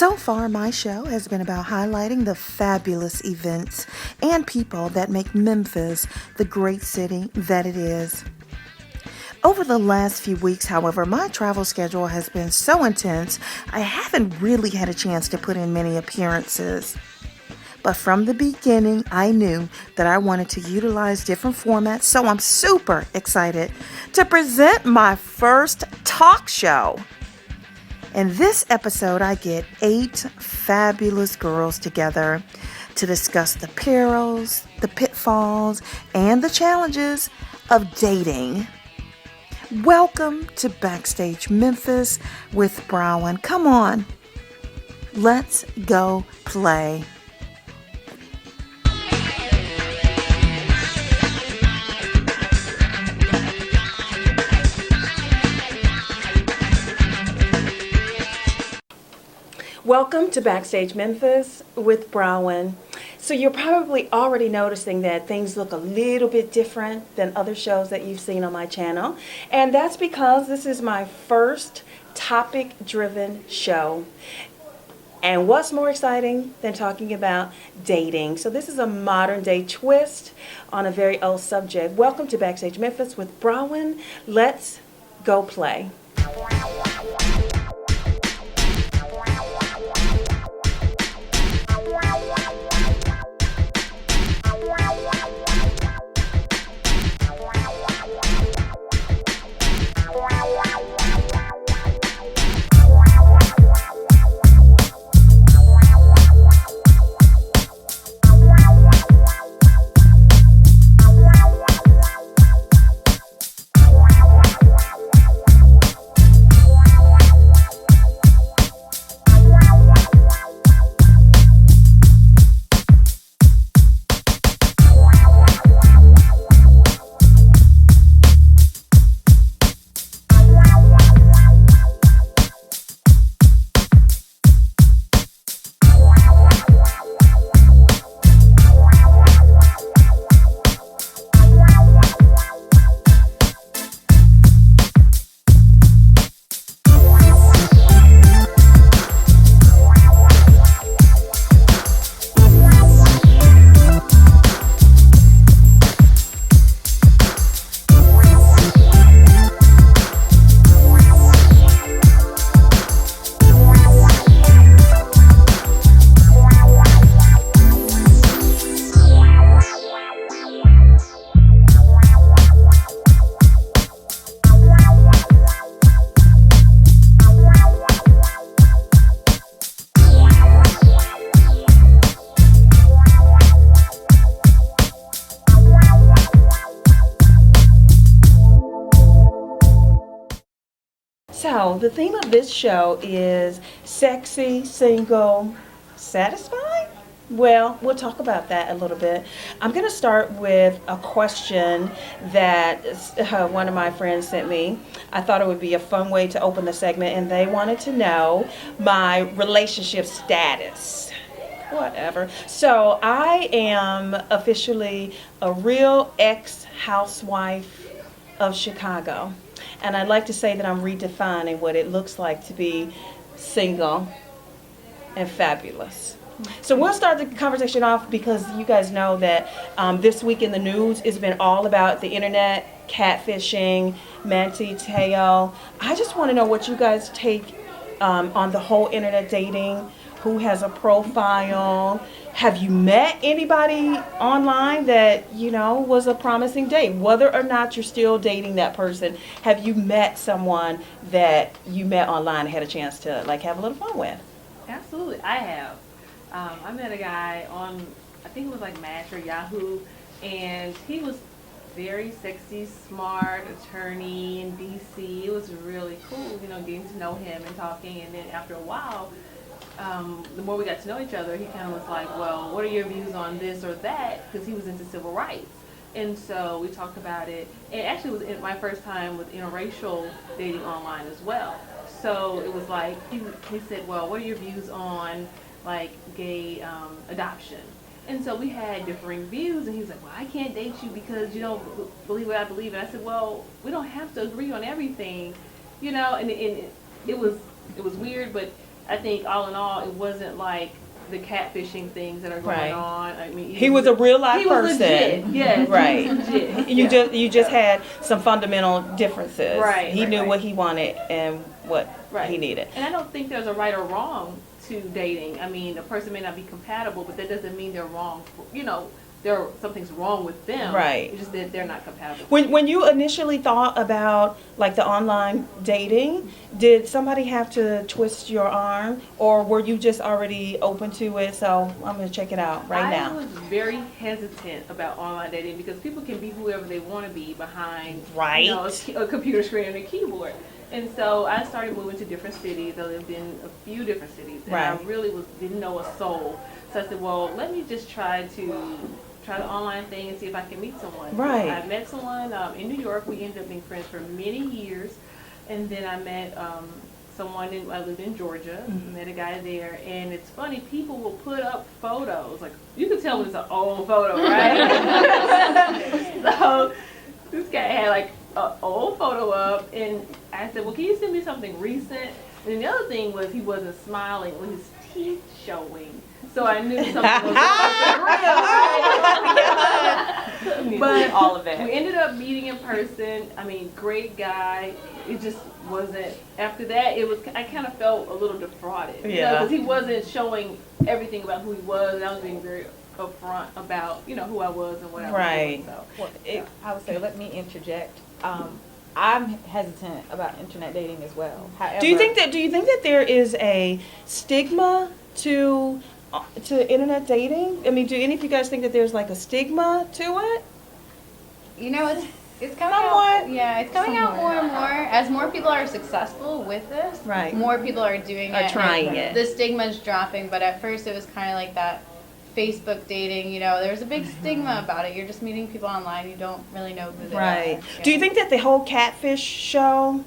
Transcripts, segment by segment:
So far, my show has been about highlighting the fabulous events and people that make Memphis the great city that it is. Over the last few weeks, however, my travel schedule has been so intense, I haven't really had a chance to put in many appearances. But from the beginning, I knew that I wanted to utilize different formats, so I'm super excited to present my first talk show. In this episode, I get 8 fabulous girls together to discuss the perils, the pitfalls, and the challenges of dating. Welcome to Backstage Memphis with Brawin. Come on, let's go play. Welcome to Backstage Memphis with Brawin. So you're probably already noticing that things look a little bit different than other shows that you've seen on my channel. And that's because this is my first topic-driven show. And what's more exciting than talking about dating? So this is a modern-day twist on a very old subject. Welcome to Backstage Memphis with Brawin. Let's go play. So the theme of this show is sexy, single, satisfied? Well, we'll talk about that a little bit. I'm going to start with a question that one of my friends sent me. I thought it would be a fun way to open the segment, and they wanted to know my relationship status. Whatever. So I am officially a real ex-housewife of Chicago. And I'd like to say that I'm redefining what it looks like to be single and fabulous. So we'll start the conversation off because you guys know that this week in the news has been all about the internet, catfishing, manti teo. I just want to know what you guys take on the whole internet dating. Who has a profile? Have you met anybody online that, was a promising date? Whether or not you're still dating that person, have you met someone that you met online and had a chance to have a little fun with? Absolutely, I have. I met a guy on, I think it was Match or Yahoo, and he was very sexy, smart, attorney in DC. It was really cool, getting to know him and talking, and then after a while, the more we got to know each other, he kind of was like, well, what are your views on this or that? Because he was into civil rights. And so we talked about it. And actually it was my first time with interracial dating online as well. So it was he said, well, what are your views on gay adoption? And so we had differing views, and he was like, well, I can't date you because you don't believe what I believe. And I said, well, we don't have to agree on everything, and it was weird, but I think all in all, it wasn't like the catfishing things that are going Right. on. I mean, He was a real life he was person. legit. Yes, Right. he was legit. You just had some fundamental differences. Right, He right, knew right. what he wanted and what Right. he needed. And I don't think there's a right or wrong to dating. I mean, a person may not be compatible, but that doesn't mean they're wrong. Something's wrong with them. Right. It's just that they're not compatible. When you initially thought about like the online dating, did somebody have to twist your arm, or were you just already open to it? So I'm gonna check it out right I now. was very hesitant about online dating because people can be whoever they want to be behind Right. a computer screen and a keyboard. And so I started moving to different cities. I lived in a few different cities, and I Right. really didn't know a soul. So I said, well, let me just try the online thing and see if I can meet someone. Right. I met someone in New York. We ended up being friends for many years. And then I met someone, I lived in Georgia, met a guy there. And it's funny, people will put up photos. Like, you can tell it's an old photo, right? So this guy had like an old photo up. And I said, well, can you send me something recent? And then the other thing was he wasn't smiling with his teeth showing. So I knew something was off the grill, right? But all of it. we ended up meeting in person. I mean, great guy. It just wasn't. After that, I kind of felt a little defrauded. Yeah. Because he wasn't showing everything about who he was, and I was being very upfront about who I was and what I was Right. doing. So. Well, I would say, let me interject. I'm hesitant about internet dating as well. However, Do you think that there is a stigma to internet dating? I mean, do any of you guys think that there's like a stigma to it? It's coming Somewhat. out. Yeah, it's coming out more and more as more people are successful with this. Right. More people are doing Are it. trying and it. The stigma's dropping, but at first it was kind of like that Facebook dating. There's a big stigma about it. You're just meeting people online. You don't really know who they Right. are. Do you think that the whole catfish show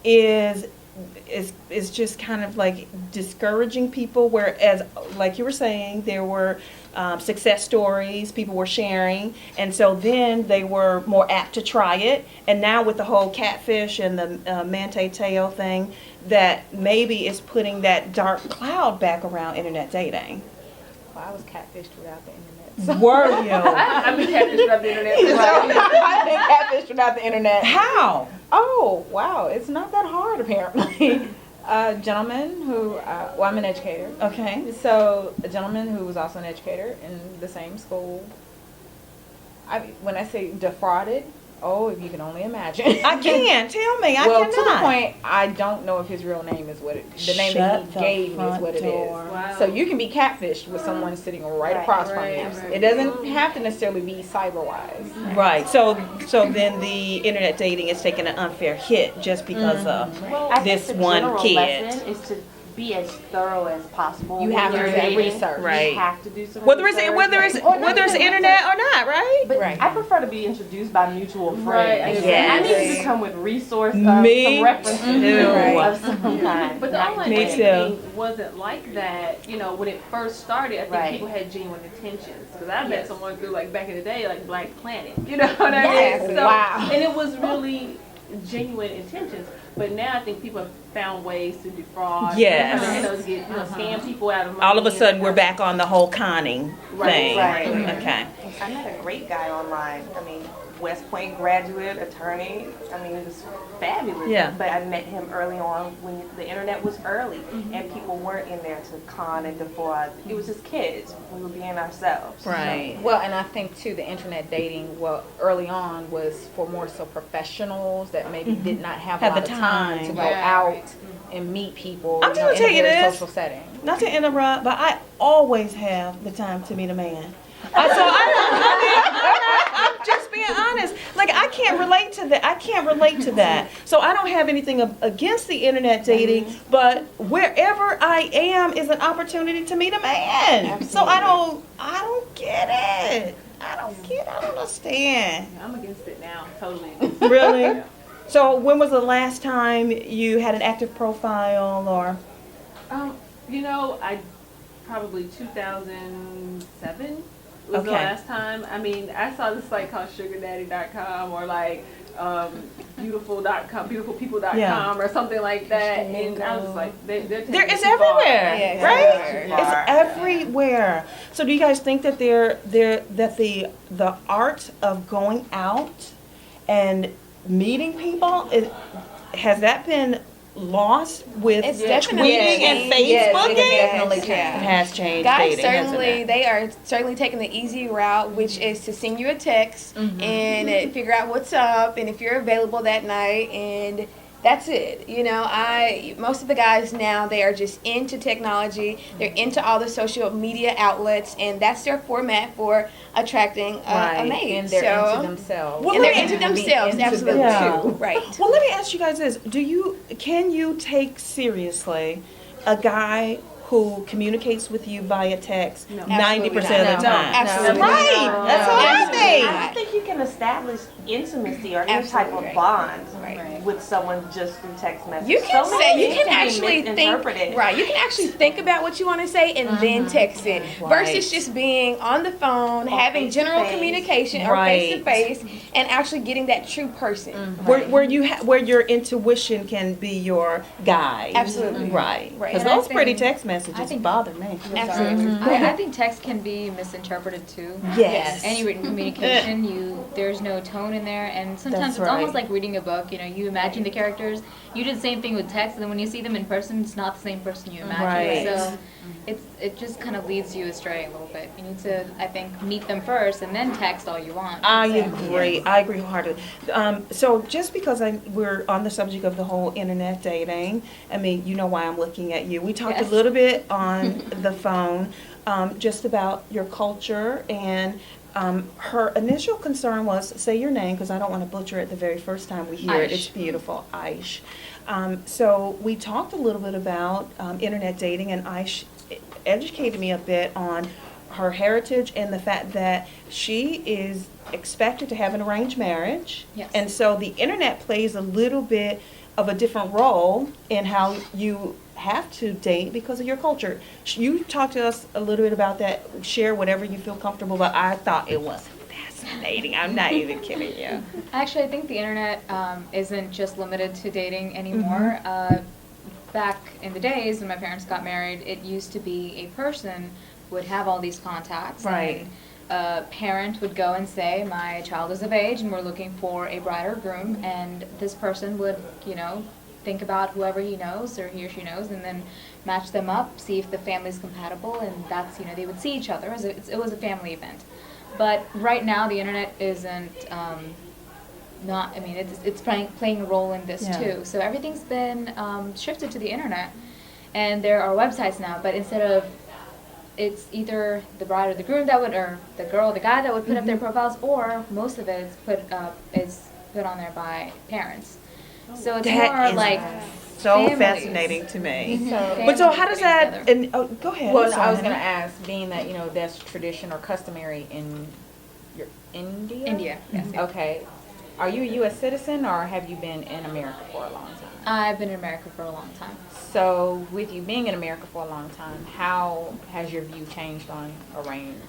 is just kind of like discouraging people, whereas like you were saying, there were success stories people were sharing, and so then they were more apt to try it, and now with the whole catfish and the manti-tail thing, that maybe is putting that dark cloud back around internet dating? Well, I was catfished without the internet. Were you? I've been catfished about the internet. I've been catfished without the internet. How? Oh, wow. It's not that hard, apparently. A gentleman who, I'm an educator. Okay. So, a gentleman who was also an educator in the same school. When I say defrauded, if you can only imagine. I can. Tell me. I Well, cannot. to the point, I don't know if his real name is the name that Shut he the gave me is front what it door. is. Wow. So you can be catfished with someone sitting right across from you. right. It doesn't have to necessarily be cyber-wise. Right. So then the internet dating is taking an unfair hit just because of I this think the one general kid. lesson is to be as thorough as possible. You when have to you're do that dating. research. Right. You have to do some Whether it's research. internet or not, right? But Right. I prefer to be introduced by mutual friends. Right, I agree. Yes. I need you to come with resource, Me some references too. of some kind. But the Not online Me just- dating too. thing wasn't like that, when it first started. I think Right. people had genuine intentions. Because I met Yes. someone through, like, back in the day, like Black Planet. You know what I Yes. mean? So, Wow. And it was really genuine intentions. But now I think people have found ways to defraud. Yes. Scam people out of money. All of a sudden, we're back on the whole conning thing. Right. Okay. I met a great guy online. I mean, West Point graduate, attorney. I mean, it was fabulous. Yeah. But I met him early on when the internet was early and people weren't in there to con and defraud. It was just kids. We were being ourselves. Right. Well, and I think too, the internet dating, early on was for more so professionals that maybe did not have a Had lot the of time to time. go Yeah. out and meet people. I'm gonna in tell a you very this. social setting. Not to interrupt, but I always have the time to meet a man. I'm just being honest. Like, I can't relate to that. So I don't have anything against the internet dating, but wherever I am is an opportunity to meet a man. So I don't get it. I don't understand. I'm against it now, totally. Really? So when was the last time you had an active profile or? I probably 2007 was the Okay. last time. I mean, I saw this site called sugardaddy.com or like beautifulpeople.com Yeah. or something like that. And I was like, they're taking There it is too far. everywhere, Yeah, right? it's It's everywhere. So do you guys think that the art of going out and meeting people has that been lost with It's tweeting definitely and changed. Yes, Facebooking? it has definitely It changed. has changed Guys dating, hasn't certainly it? they are certainly taking the easy route, which is to send you a text and figure out what's up and if you're available that night, and that's it. You know, most of the guys now, they are just into technology. They're into all the social media outlets, and that's their format for attracting a Right. mate. And they're So- into themselves. Well, and they're let me- into themselves, into absolutely. them too. Right. Well, let me ask you guys this: can you take seriously a guy who communicates with you via text 90% of the No. time? Absolutely Right. not. That's what I Absolutely think. I not. don't think you can establish intimacy or any type Absolutely of right. bond Right. with someone just through text message. You can So say, many you things can actually be misinterpreted. think, right, you can actually think about what you want to say and then text it versus just being on the phone, having general face-to-face. communication or Right. face to face and actually getting that true person. Where your intuition can be your guide. Absolutely. Right. Right. Because And I those pretty think- text messages I think- bother me. Absolutely. I think text can be misinterpreted too. Yes. Any written communication, there's no tone in there, and sometimes That's it's almost right. like reading a book. You know, you imagine the characters. You do the same thing with text, and then when you see them in person, it's not the same person you imagine. Right. So it just kind of leads you astray a little bit. You need to, I think, meet them first, and then text all you want. I agree. I agree wholeheartedly. So just because we're on the subject of the whole internet dating, I mean, you know why I'm looking at you. We talked Yes. a little bit on the phone just about your culture, and her initial concern was, say your name because I don't want to butcher it the very first time we hear it. Aish. It's beautiful, Aish. So we talked a little bit about internet dating, and Aish educated me a bit on her heritage and the fact that she is expected to have an arranged marriage. Yes. And so the internet plays a little bit of a different role in how you have to date because of your culture. You talked to us a little bit about that. Share whatever you feel comfortable, but I thought it was fascinating. I'm not even kidding you. Actually, I think the internet isn't just limited to dating anymore. Back in the days when my parents got married, it used to be a person would have all these contacts. Right. And a parent would go and say, my child is of age and we're looking for a bride or groom, and this person would, you know, think about whoever he knows or he or she knows and then match them up, see if the family's compatible, and that's, you know, they would see each other. It was a family event. But right now the internet isn't not, I mean, it's playing a role in this Yeah. too. So everything's been shifted to the internet, and there are websites now. But instead of, it's either the bride or the groom that would, or the girl or the guy that would put up their profiles, or most of it is put on there by parents. So it's That more is like So families. fascinating to me. So, But so how does Families that, getting and, oh, go ahead. well, I'm I sorry, was going to honey. ask, being that, you know, that's tradition or customary in your India? India, yes. Okay. Are you a U.S. citizen, or have you been in America for a long time? I've been in America for a long time. So, with you being in America for a long time, how has your view changed on arranged?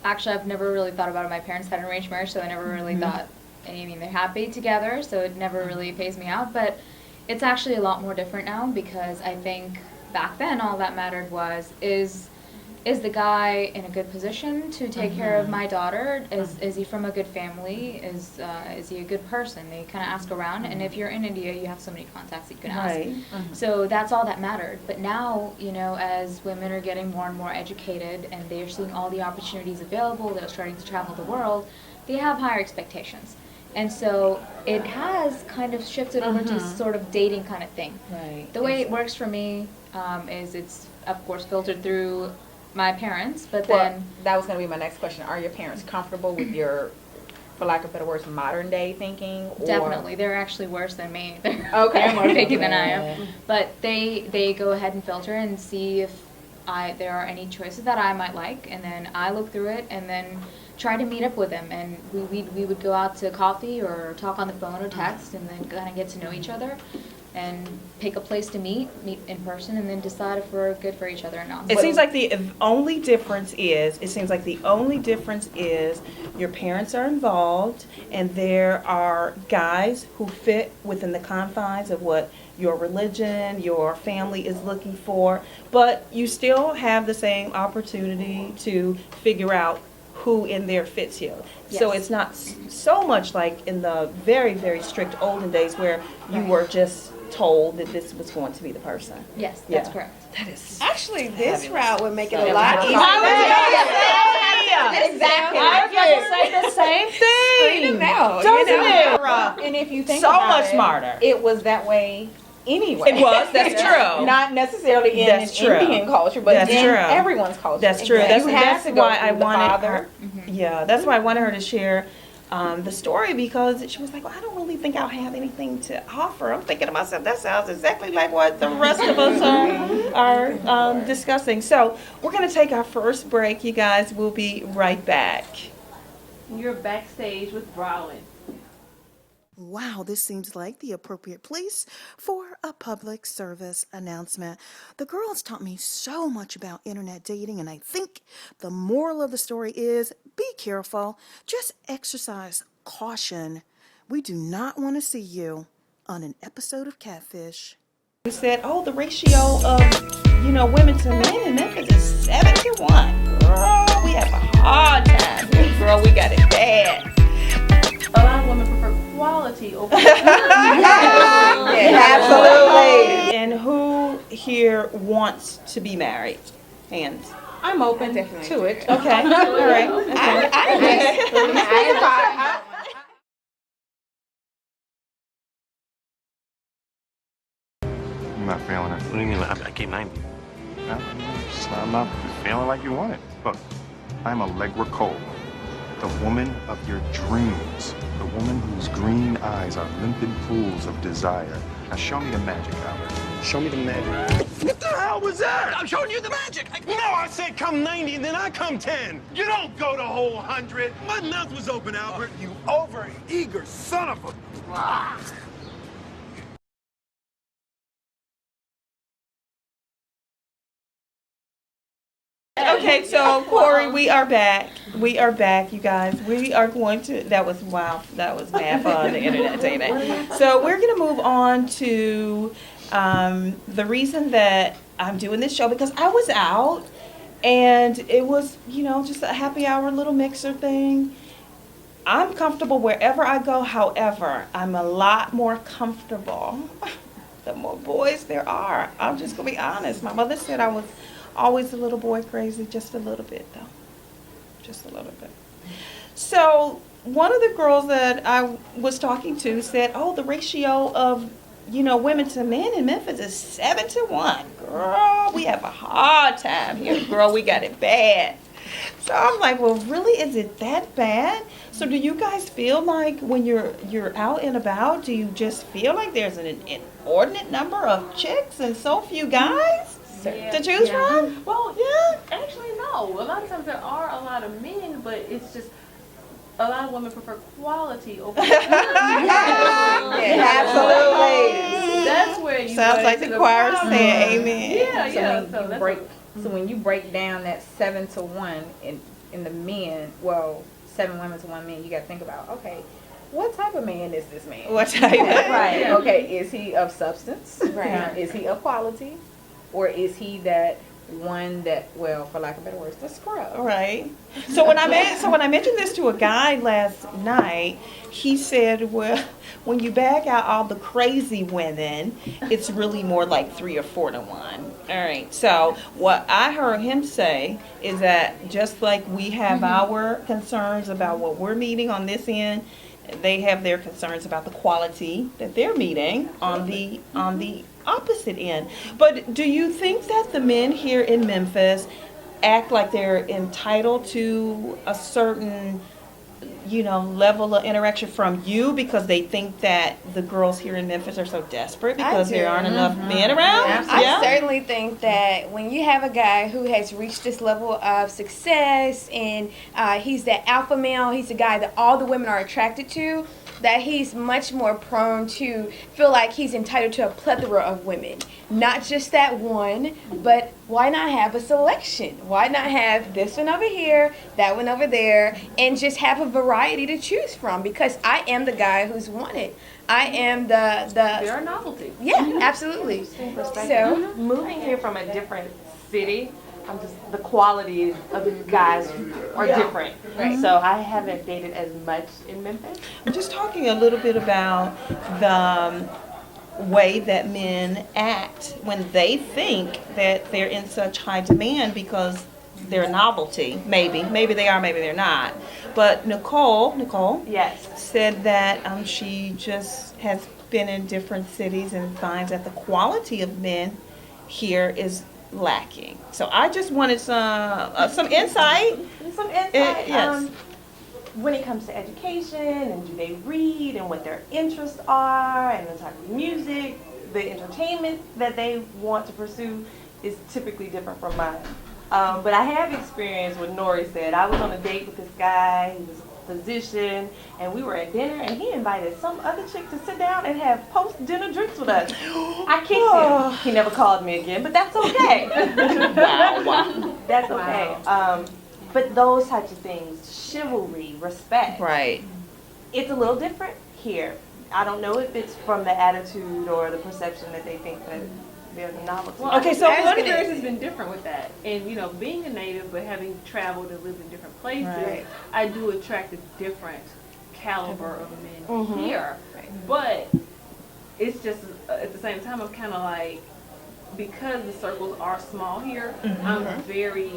Actually, I've never really thought about it. My parents had an arranged marriage, so I never really thought, I mean, they're happy together, so it never really phased me out. But it's actually a lot more different now, because I think back then all that mattered was, is the guy in a good position to take care of my daughter? Is he from a good family? Is he a good person? They kind of ask around, and if you're in India, you have so many contacts that you can ask. Right. So that's all that mattered. But now, you know, as women are getting more and more educated and they're seeing all the opportunities available, they're starting to travel the world, they have higher expectations. And so it has kind of shifted over to sort of dating kind of thing. Right. The way it works for me is it's, of course, filtered through my parents, but Well, then that was going to be my next question. Are your parents comfortable with your, for lack of better words, modern day thinking? Or? definitely they're actually worse than me. They're, Okay. they're more picky than I am. But they go ahead and filter and see if there are any choices that I might like, and then I look through it and then try to meet up with them, and we would go out to coffee or talk on the phone or text and then kind of get to know each other. and pick a place to meet in person, and then decide if we're good for each other or not. It seems like the only difference is your parents are involved, and there are guys who fit within the confines of what your religion, your family is looking for, but you still have the same opportunity to figure out who in there fits you. So Yes. it's not so much like in the very, very strict olden days where you were just told that this was going to be the person. Yes, that's Yeah. correct. That is Actually, this route would make it So- a lot easier. Exactly. I was going to say the same thing. Doesn't it? And if you think So about much it, smarter. it was that way anyway. It was, that's true. Not necessarily in That's an true. Indian culture, but That's in true. everyone's culture. That's true. You That's, have that's to go why I through the wanted father. her. Yeah, that's why I wanted her to share the story, because she was like, well, I don't really think I'll have anything to offer. I'm thinking to myself, that sounds exactly like what the rest of us are discussing. So we're going to take our first break, you guys. We'll be right back. You're backstage with Brawin. Wow, this seems like the appropriate place for a public service announcement. The girls taught me so much about internet dating, and I think the moral of the story is be careful. Just exercise caution. We do not want to see you on an episode of Catfish. You said, oh, the ratio of, women to men in Memphis is 7-1. Girl, we have a hard time. Girl, we got it bad. A lot of women prefer quality over Absolutely. And who here wants to be married? Hands. I'm open to it. Okay. All right. I'm not feeling it. What do you mean? I came 90. No, I'm not feeling like you want it. Look, I'm Allegra Cole, the woman of your dreams, the woman whose green eyes are limpid pools of desire. Now show me the magic, Albert. Show me the magic. What the hell was that? I'm showing you the magic. No, I said come 90 and then I come 10. You don't go the whole 100. My mouth was open, Albert. You over-eager son of a... Okay, so Corey, we are back. We are back, you guys. We are going to, that was mad fun, the internet dating. So we're going to move on to the reason that I'm doing this show, because I was out and it was, just a happy hour little mixer thing. I'm comfortable wherever I go. However, I'm a lot more comfortable the more boys there are. I'm just going to be honest. My mother said I was always a little boy crazy, just a little bit though. Just a little bit. So one of the girls that I was talking to said, oh, the ratio of, women to men in Memphis is 7-1. Girl, we have a hard time here. Girl, we got it bad. So I'm like, well, really, is it that bad? So do you guys feel like when you're out and about, do you just feel like there's an inordinate number of chicks and so few guys to choose from? Well, yeah, actually, no. A lot of times there are a lot of men, but it's just a lot of women prefer quality over. Absolutely. That's where you sounds like the choir saying amen. Yeah, So when you break down that 7-1 in the men, 7 women to 1 man, you got to think about, okay, what type of man is this man? What type? Right. Okay. Is he of substance? Right. Is he of quality, or is he that one that, for lack of better words, the scrub? Right. So when I mentioned this to a guy last night, he said, well, when you bag out all the crazy women, it's really more like 3 or 4 to 1. All right. So what I heard him say is that just like we have our concerns about what we're meeting on this end, they have their concerns about the quality that they're meeting on the opposite end. But do you think that the men here in Memphis act like they're entitled to a certain, level of interaction from you because they think that the girls here in Memphis are so desperate because there aren't enough men around? I certainly think that when you have a guy who has reached this level of success and he's that alpha male, he's the guy that all the women are attracted to, that he's much more prone to feel like he's entitled to a plethora of women. Not just that one, but why not have a selection? Why not have this one over here, that one over there, and just have a variety to choose from? Because I am the guy who's wanted. I am the They're a novelty. yeah, absolutely. So Moving here from a different city, the quality of the guys are different. Right. So I haven't dated as much in Memphis. I'm just talking a little bit about the way that men act when they think that they're in such high demand because they're a novelty. Maybe they are, maybe they're not. But Nicole Yes. said that she just has been in different cities and finds that the quality of men here is lacking. So I just wanted some insight. Some insight. Yes. When it comes to education and do they read and what their interests are and the type of music, the entertainment that they want to pursue is typically different from mine. But I have experienced what Nori said. I was on a date with this guy. He was a physician, and we were at dinner, and he invited some other chick to sit down and have post-dinner drinks with us. I kissed him. He never called me again, but that's okay. Wow. That's okay. But those types of things, chivalry, respect. Right. It's a little different here. I don't know if it's from the attitude or the perception that they think that they're the novelty. Well, Okay, so my what experience has been different with that. And, you know, being a native but having traveled and lived in different places, Right. I do attract a different caliber of men Mhm. here. But it's just, at the same time, I'm kind of like, because the circles are small here, I'm very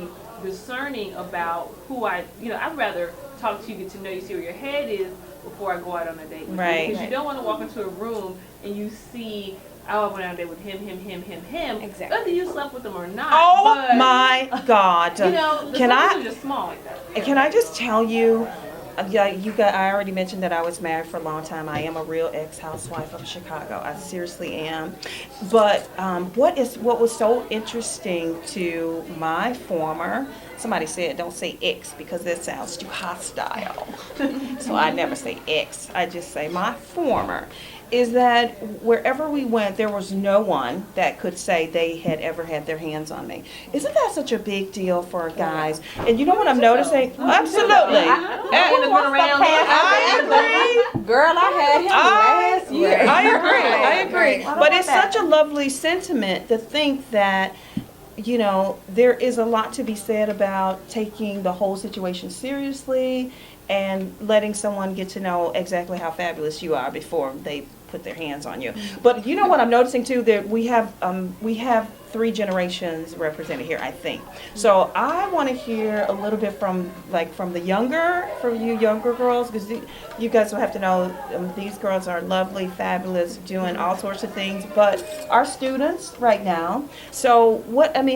discerning about who I'd rather talk to you, get to know you, see where your head is before I go out on a date with Right. you. Because you don't want to walk into a room and you see, I went on a date with him. Exactly. Whether you slept with them or not. Oh but, my God. You know, the Can circles I are just small like that. can I just tell you? Yeah, I already mentioned that I was married for a long time. I am a real ex-housewife of Chicago. I seriously am. But what was so interesting to my former, somebody said don't say ex because that sounds too hostile. So I never say ex. I just say my former. Is that wherever we went, there was no one that could say they had ever had their hands on me. Isn't that such a big deal for guys? And you know what I'm noticing? Absolutely. I agree. Girl, I had him last year. I agree. Right. But it's such a lovely sentiment to think that, you know, there is a lot to be said about taking the whole situation seriously and letting someone get to know exactly how fabulous you are before they put their hands on you. But you know what I'm noticing too, that we have 3 generations represented here, I think. So I want to hear a little bit from you younger girls, because you guys will have to know these girls are lovely, fabulous, doing all sorts of things, but are students right now. So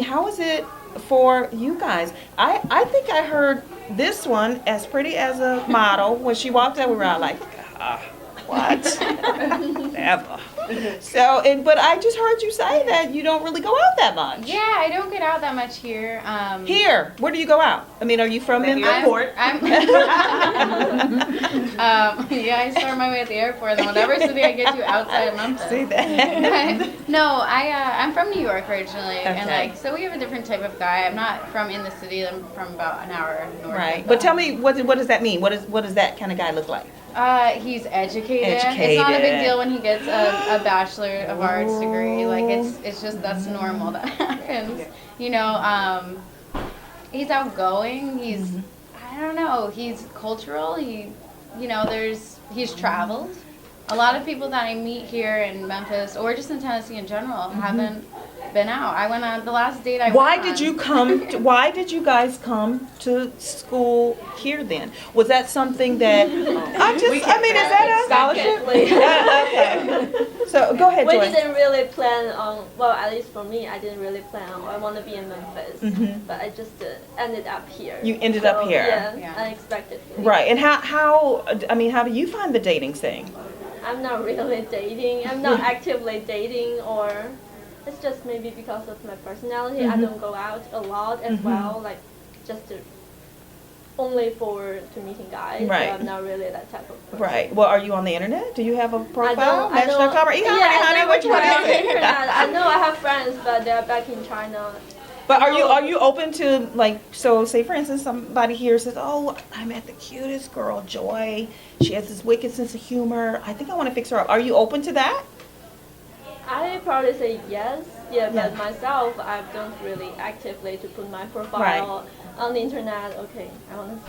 how is it for you guys? I think I heard this one as pretty as a model. When she walked out, we were all like, what? Never. So, but I just heard you say that you don't really go out that much. Yeah, I don't get out that much here. Here, where do you go out? I mean, are you from Memphis? I start my way at the airport, and whatever city I get to outside of Memphis. See that? No, I'm from New York originally, and Okay. so we have a different type of guy. I'm not from in the city. I'm from about an hour north. Right. of But tell me, what does that mean? What does that kind of guy look like? He's educated. It's not a big Educated. deal when he gets a Bachelor of Arts degree. Like it's just that's normal that happens. You know, he's outgoing. He's I don't know. He's cultural. He's traveled. A lot of people that I meet here in Memphis or just in Tennessee in general haven't been out. I went on the last date Why did you guys come to school here then? Was that something that is that a scholarship? Okay. So go ahead, We Joy. didn't really plan on, well, at least for me, I didn't really plan on, I want to be in Memphis, but I just ended up here. You ended up here. Yeah, unexpectedly. Right. And how do you find the dating thing? I'm not really dating. I'm not actively dating, or it's just maybe because of my personality. I don't go out a lot as well, like just to, only to meeting guys. Right. So I'm not really that type of person. Right. Well, are you on the internet? Do you have a profile? I don't. Match.com or eHarmony, honey? Which one is it? I know I have friends, but they're back in China. But are you open to, like, so say for instance somebody here says, oh, I met the cutest girl, Joy. She has this wicked sense of humor. I think I want to fix her up. Are you open to that? I probably say yes. Yeah, but Yeah. myself, I don't really actively to put my profile on the internet. Okay, I want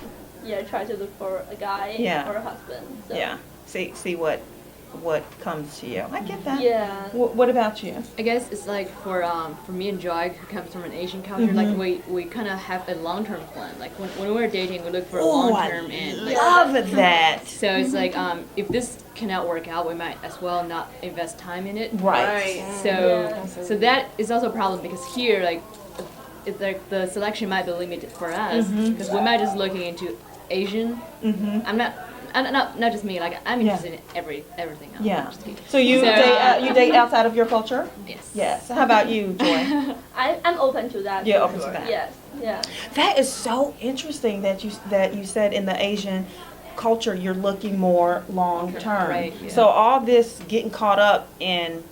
to try to look for a guy or a husband. So. Yeah. See what comes to you. I get that. Yeah. What about you? I guess it's like for me and Joy, who comes from an Asian culture, like we kind of have a long-term plan. Like when we're dating, we look for a long-term and like, love that. so it's like if this cannot work out, we might as well not invest time in it. Right. So that is also a problem because here like it's like the selection might be limited for us because we might just looking into Asian. Not just me. Like I'm interested in everything else. Yeah. So you date outside of your culture? Yes. Yes. How about you, Joy? I'm open to that. You're for open to sure. that. Yes. Yeah. That is so interesting that you said in the Asian culture you're looking more long term. Right, yeah. So all this getting caught up in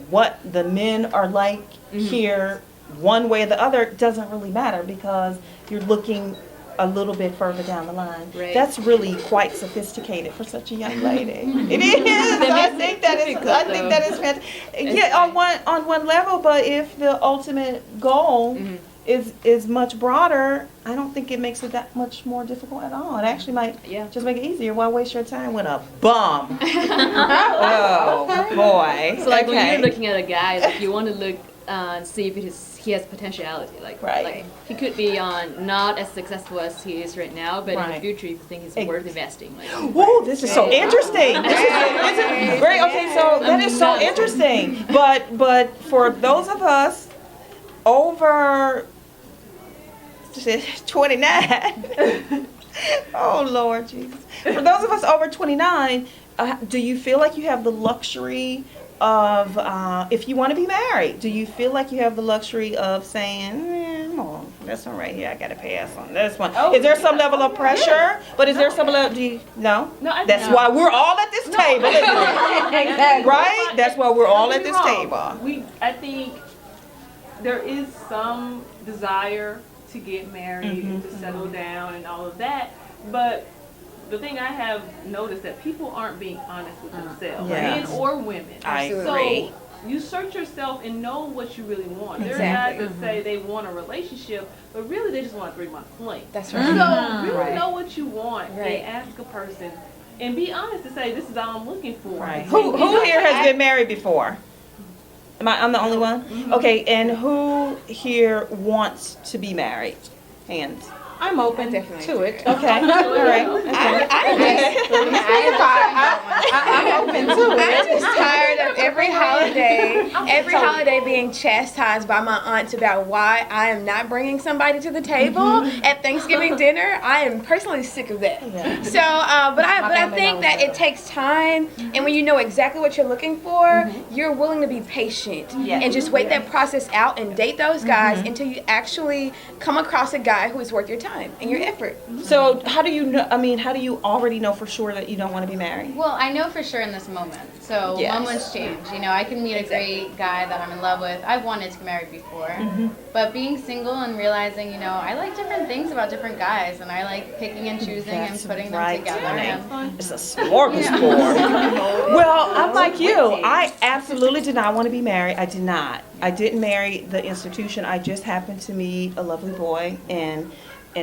what the men are like here, one way or the other, doesn't really matter because you're looking a little bit further down the line. Right. That's really quite sophisticated for such a young lady. It is. I think that is fantastic. Yeah, on one level, but if the ultimate goal is much broader, I don't think it makes it that much more difficult at all. It actually might just make it easier. Why waste your time with a bum? Oh boy. So like when you're looking at a guy, like you want to look see if he has potentiality. Like he could be not as successful as he is right now, but in the future you think he's worth investing. Like, whoa, this is so interesting. This is very okay. So that is so interesting. But for those of us over 29, oh Lord Jesus. For those of us over 29, do you feel like you have the luxury of, if you want to be married, do you feel like you have the luxury of saying, come on, this one right here, I got to pass on this one? Is there some level of pressure? Yes. But is there some level, no? No, that's why we're all at this table, isn't it? Exactly. Right? That's why we're all at this table. I think there is some desire to get married and to settle down and all of that, but the thing I have noticed that people aren't being honest with themselves, men or women. I agree. So you search yourself and know what you really want. There are guys that say they want a relationship, but really they just want a 3-month fling. That's right. So really know what you want and ask a person and be honest to say this is all I'm looking for. Right. Who here has been married before? I'm the only one? Okay, and who here wants to be married? Hands. I'm open to it. Okay. All right. I'm open to it. I'm just tired of every holiday being chastised by my aunts about why I am not bringing somebody to the table at Thanksgiving dinner. I am personally sick of that. So, but I think that it takes time, and when you know exactly what you're looking for, you're willing to be patient and just wait that process out and date those guys until you actually come across a guy who is worth your time and your effort. So how do you know, how do you already know for sure that you don't want to be married? Well, I know for sure in this moment. So moments change. You know, I can meet a great guy that I'm in love with. I've wanted to get married before. But being single and realizing, you know, I like different things about different guys, and I like picking and choosing and putting them together. And it's a smorgasbord. Well, I'm like you. I absolutely did not want to be married. I did not. I didn't marry the institution. I just happened to meet a lovely boy and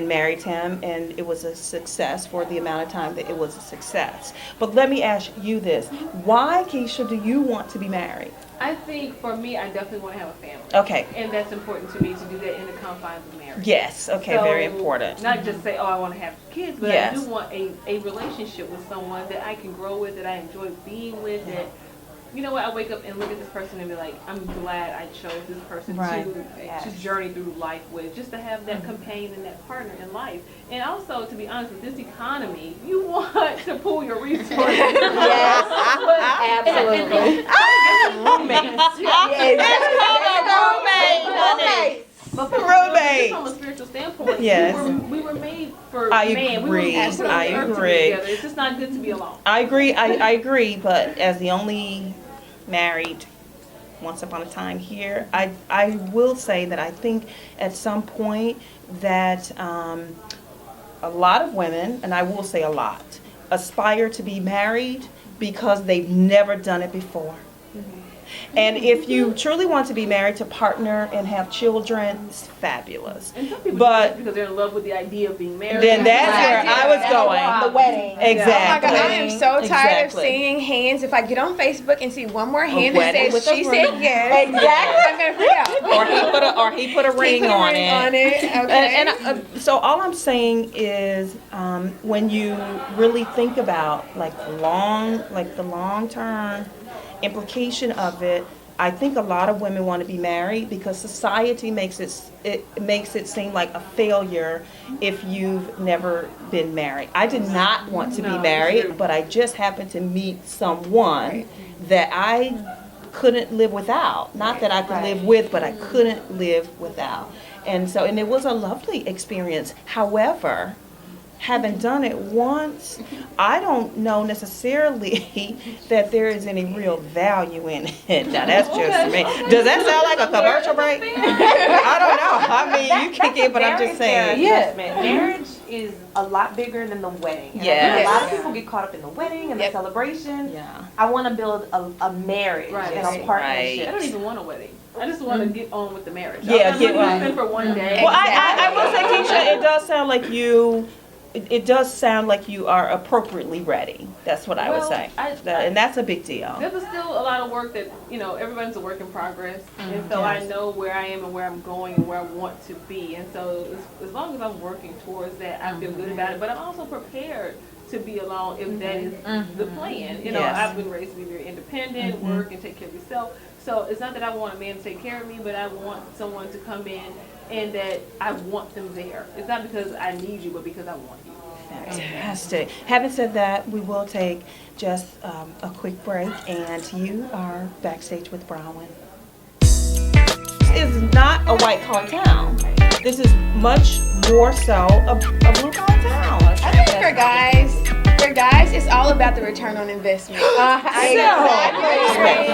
married him, and it was a success for the amount of time that it was a success. But let me ask you this. Why, Keisha, do you want to be married? I think for me, I definitely want to have a family. Okay. And that's important to me to do that in the confines of marriage. Yes, okay, So, very important. Not just say, oh, I want to have kids, but I do want a relationship with someone that I can grow with, that I enjoy being with, that, you know what, I wake up and look at this person and be like, I'm glad I chose this person to journey through life with, just to have that companion and that partner in life. And also, to be honest, with this economy, you want to pool your resources. Absolutely. Roommates. Let's call a roommate. But from a spiritual standpoint, we were made for I man. agree. We were I to be agree. together. It's just not good to be alone. I agree. I agree. But as the only married once upon a time here, I will say that I think at some point that a lot of women, and I will say a lot, aspire to be married because they've never done it before. And if you truly want to be married, to partner and have children, it's fabulous. And some people But do it because they're in love with the idea of being married. then that's where I was going. The wedding. Exactly. Oh my God, I am so tired Exactly. of seeing hands. If I get on Facebook and see one more hand wedding that with says a she ring. said yes, I'm gonna freak out. Or he put a ring on it. Okay. And so all I'm saying is, when you really think about like the long term implication of it, I think a lot of women want to be married because society makes it seem like a failure if you've never been married. I did not want to be married, but I just happened to meet someone that I couldn't live without. Not that I could live with, but I couldn't live without. And it was a lovely experience. However, having done it once, I don't know necessarily that there is any real value in it. Now that's just me. Does that sound like a commercial break? I don't know. I mean, you can get, but I'm just saying. Yeah. Marriage is a lot bigger than the wedding. And I think a lot of people get caught up in the wedding and the celebration. Yeah. I want to build a marriage and a partnership. I don't even want a wedding. I just want to get on with the marriage. Yeah, get on for one day. Well, I will say, Keisha, it does sound like you. It does sound like you are appropriately ready. That's what I would say. And that's a big deal. There's still a lot of work that, everybody's a work in progress. And so I know where I am and where I'm going and where I want to be. And so as long as I'm working towards that, I feel good about it. But I'm also prepared to be alone if that is the plan. I've been raised to be very independent, work and take care of yourself. So it's not that I want a man to take care of me, but I want someone to come in and that I want them there. It's not because I need you, but because I want you. Fantastic. Having said that, we will take just a quick break, and you are backstage with Brawin. This is not a white-collar town. This is much more so a blue-collar town. I think for guys, it's all about the return on investment.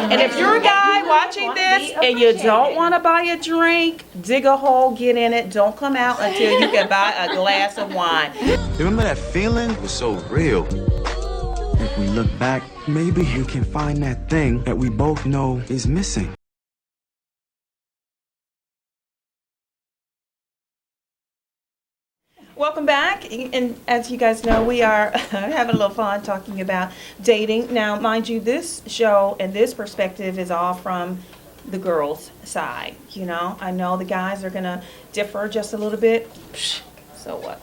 And if you're a guy watching this and you don't want to buy a drink, dig a hole, get in it, don't come out until you can buy a glass of wine. Remember that feeling? It was so real. If we look back, maybe we can find that thing that we both know is missing. Welcome back, and as you guys know, we are having a little fun talking about dating. Now, mind you, this show and this perspective is all from the girls' side. I know the guys are gonna differ just a little bit. So what?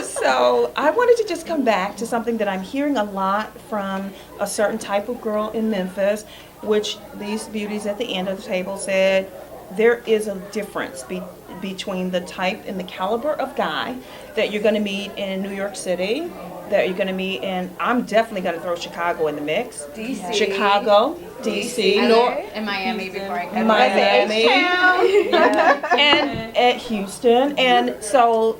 So I wanted to just come back to something that I'm hearing a lot from a certain type of girl in Memphis, which these beauties at the end of the table said there is a difference between the type and the caliber of guy that you're going to meet in New York City, that you're going to meet in, I'm definitely going to throw Chicago in the mix. DC. Chicago, DC, and Miami before I come. Miami, and at Houston. And so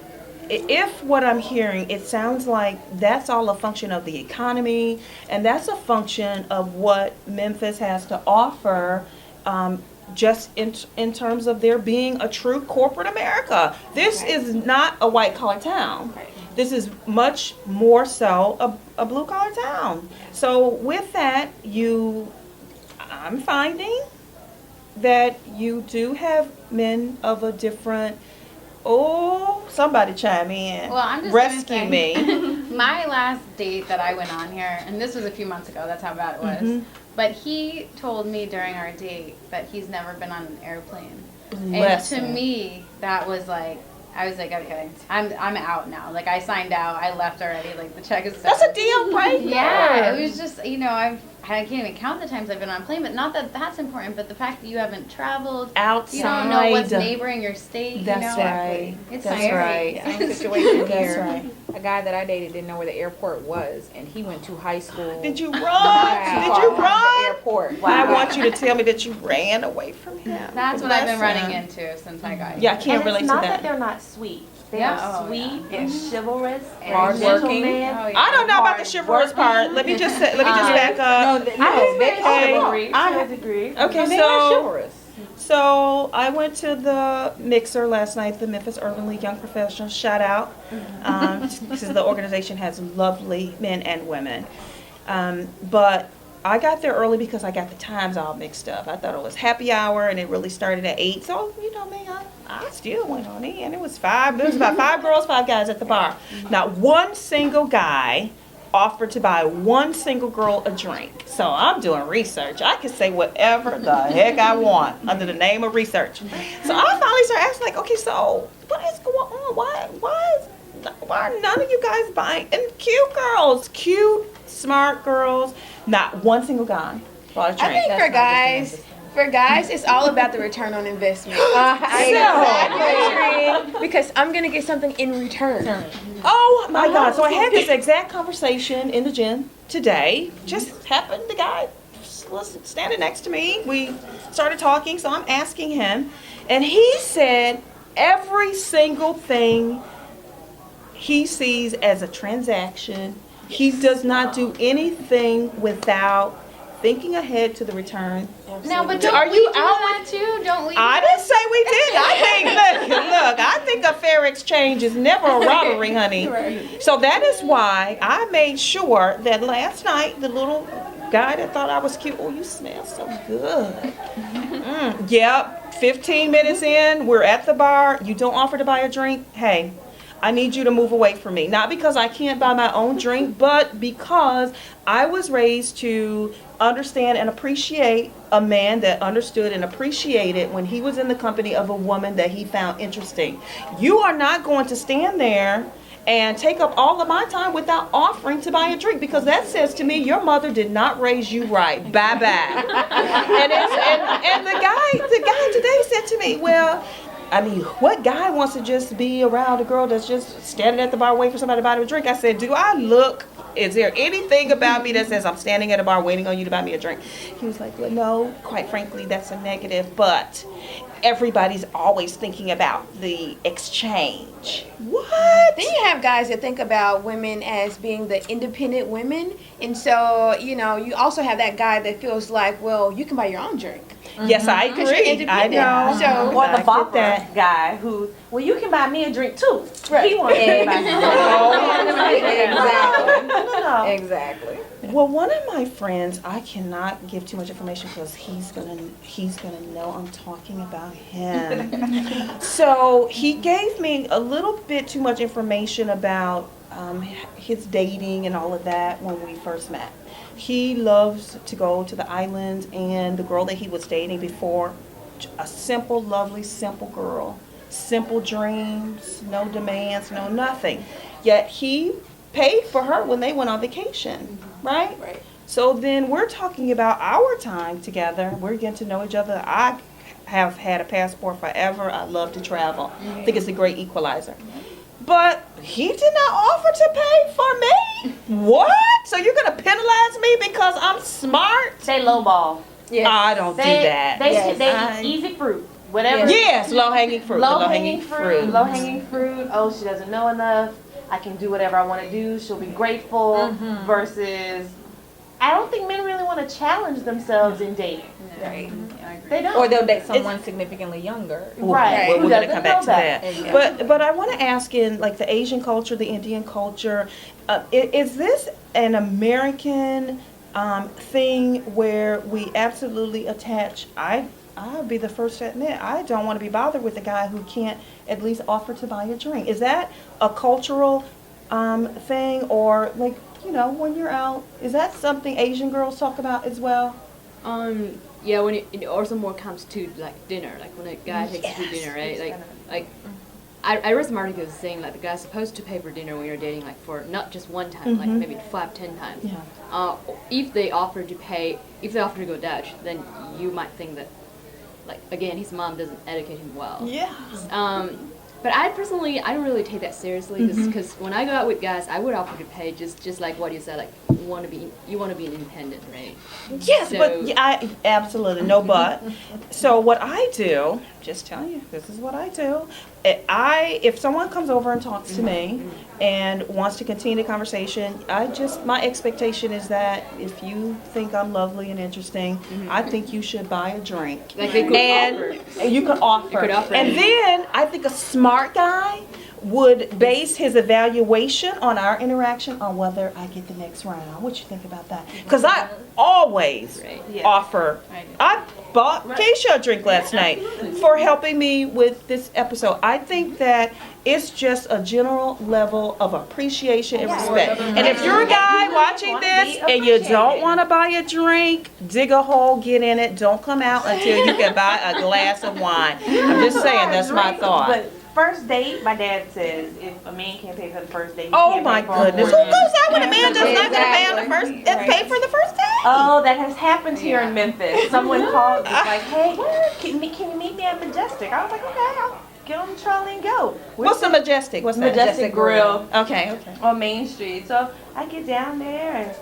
if what I'm hearing, it sounds like that's all a function of the economy, and that's a function of what Memphis has to offer, just in terms of there being a true corporate America. This is not a white-collar town. This is much more so a blue-collar town. So with that, I'm finding that you do have men of a different, somebody chime in. Well, I'm just rescue me. My last date that I went on here, and this was a few months ago, that's how bad it was. But he told me during our date that he's never been on an airplane. And to me, that was like, I was like, okay, I'm out now. Like, I signed out. I left already. Like, the check is set. That's a deal breaker. Yeah, it was just, I can't even count the times I've been on a plane, but not that that's important, but the fact that you haven't traveled, outside, you don't know what's neighboring your state. That's right. It's That's scary. right. Same situation That's here. right. A guy that I dated didn't know where the airport was, and he went to high school. Did you run? Wow. Did you From run? the airport. I want you to tell me that you ran away from him. That's what I've been running into since I got here. Yeah, I can't relate to It's not that. that they're not sweet. They are sweet and chivalrous and hardworking. gentlemen. I don't know about the chivalrous part. Let me just back up. To a degree. Okay, so I went to the mixer last night, the Memphis Urban League Young Professionals. Shout out. This is the organization has lovely men and women. But I got there early because I got the times all mixed up. I thought it was happy hour and it really started at 8. So, you know me, I still went on in. It was about 5 girls, 5 guys at the bar. Not one single guy offered to buy one single girl a drink. So I'm doing research. I can say whatever the heck I want under the name of research. So I finally started asking, like, okay, so what is going on? Why are none of you guys buying? And cute girls, cute, smart girls, not one single guy bought a drink. I think for guys, it's all about the return on investment. Because I'm going to get something in return. Oh my God. So I had this exact conversation in the gym today. Just happened, the guy was standing next to me. We started talking, so I'm asking him. And he said every single thing he sees as a transaction. He does not do anything without thinking ahead to the return. Now, but Are you do out that too? Don't we? I didn't say we did. I think, look, I think a fair exchange is never a robbery, honey. So that is why I made sure that last night, the little guy that thought I was cute, oh, you smell so good. Yep, 15 minutes in, we're at the bar. You don't offer to buy a drink. Hey, I need you to move away from me. Not because I can't buy my own drink, but because I was raised to understand and appreciate a man that understood and appreciated when he was in the company of a woman that he found interesting. You are not going to stand there and take up all of my time without offering to buy a drink, because that says to me your mother did not raise you right. Bye bye. and the guy today said to me, well, I mean, what guy wants to just be around a girl that's just standing at the bar waiting for somebody to buy him a drink? I said, do I look, is there anything about me that says I'm standing at a bar waiting on you to buy me a drink? He was like, well, no, quite frankly, that's a negative, but everybody's always thinking about the exchange. What? Then you have guys that think about women as being the independent women. And so, you know, you also have that guy that feels like, well, you can buy your own drink. Yes, I agree. I know. So, or the bopper guy who, well, you can buy me a drink too. Right. He wants everybody. Exactly. Exactly. Well, one of my friends, I cannot give too much information because he's gonna know I'm talking about him. So he gave me a little bit too much information about his dating and all of that when we first met. He loves to go to the islands, and the girl that he was dating before, a simple, lovely, simple girl. Simple dreams, no demands, no nothing. Yet he paid for her when they went on vacation, right? Right. So then we're talking about our time together. We're getting to know each other. I have had a passport forever. I love to travel. I think it's a great equalizer. But he did not offer to pay for me? What? So you're going to penalize me because I'm smart? They lowball. Yes. I don't do that. They eat easy fruit. Whatever. Yes, low-hanging fruit. Low-hanging fruit. Oh, she doesn't know enough. I can do whatever I want to do. She'll be grateful. Versus, I don't think men really want to challenge themselves in dating. Right. They don't. Or they'll date someone significantly younger. Right. We're going to come back to that. Exactly. But I want to ask, in like the Asian culture, the Indian culture, is this an American thing where we absolutely attach? I'll be the first to admit, I don't want to be bothered with a guy who can't at least offer to buy a drink. Is that a cultural thing, or like, you know, when you're out, is that something Asian girls talk about as well? Yeah, when it also more comes to like dinner, like when a guy takes you to dinner, right? Like I read some articles saying like the guy's supposed to pay for dinner when you're dating, like for not just one time, like maybe 5-10 times. Yeah. If they offer to pay, if they offer to go Dutch, then you might think that, like, again, his mom doesn't educate him well. Yeah. But I personally, I don't really take that seriously, because when I go out with guys, I would offer to pay, just like what you said, like want to be independent, right? Yes, So- but I absolutely no but. So what I do, just tell you, this is what I do. If someone comes over and talks to me and wants to continue the conversation, my expectation is that if you think I'm lovely and interesting, I think you should buy a drink. Like they could offer. You could offer. You could offer. And then I think a smart guy would base his evaluation on our interaction on whether I get the next round. What you think about that? Because I always offer. I bought Keisha a drink last night for helping me with this episode. I think that it's just a general level of appreciation and respect. And if you're a guy watching this and you don't want to buy a drink, dig a hole, get in it. Don't come out until you can buy a glass of wine. I'm just saying, that's my thought. But first date, my dad says if a man can't pay for the first date, Oh my goodness! Who goes out with a man that's not going to pay for the first date? Oh, that has happened here in Memphis. Someone called, was like, "Hey, can you meet me at Majestic?" I was like, "Okay, I'll get on the trolley and go." What's the Majestic? What's that? Majestic Grill? Okay. On Main Street. So I get down there, and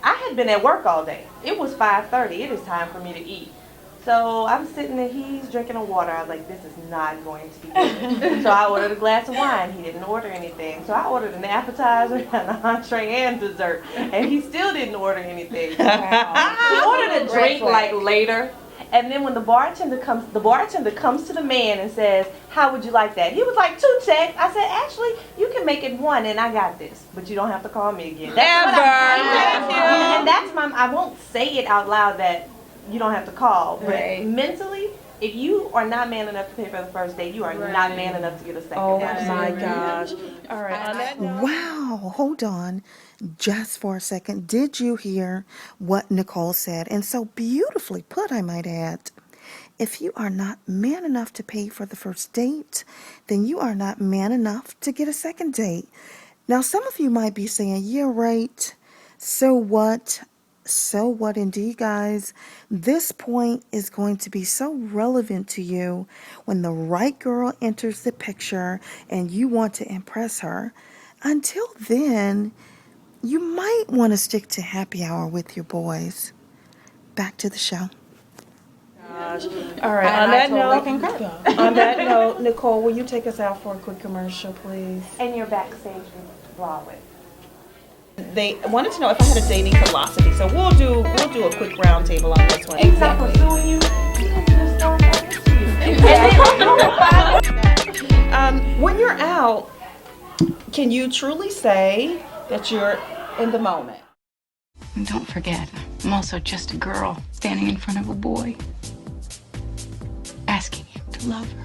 I had been at work all day. It was 5:30. It is time for me to eat. So I'm sitting there, he's drinking a water. I was like, this is not going to be good. So I ordered a glass of wine. He didn't order anything. So I ordered an appetizer and an entree and dessert. And he still didn't order anything. He ordered a drink like later. And then when the bartender comes to the man and says, "How would you like that?" He was like, 2 checks. I said, "Actually, you can make it 1 and I got this. But you don't have to call me again." And that's I won't say it out loud that you don't have to call, but mentally, if you are not man enough to pay for the first date, you are not man enough to get a second. Oh my gosh. All right. On that note, Wow, hold on just for a second. Did you hear what Nicole said? And so beautifully put, I might add. If you are not man enough to pay for the first date, then you are not man enough to get a second date. Now, some of you might be saying, yeah, right. So what? So what indeed, guys? This point is going to be so relevant to you when the right girl enters the picture and you want to impress her. Until then, you might want to stick to happy hour with your boys. Back to the show. all right. On that note, Nicole, will you take us out for a quick commercial, please? And you're backstage with Brawin. They wanted to know if I had a dating philosophy, so we'll do a quick round table on this one. Exactly. Pursuing you. When you're out, can you truly say that you're in the moment? And don't forget, I'm also just a girl standing in front of a boy, asking him to love her.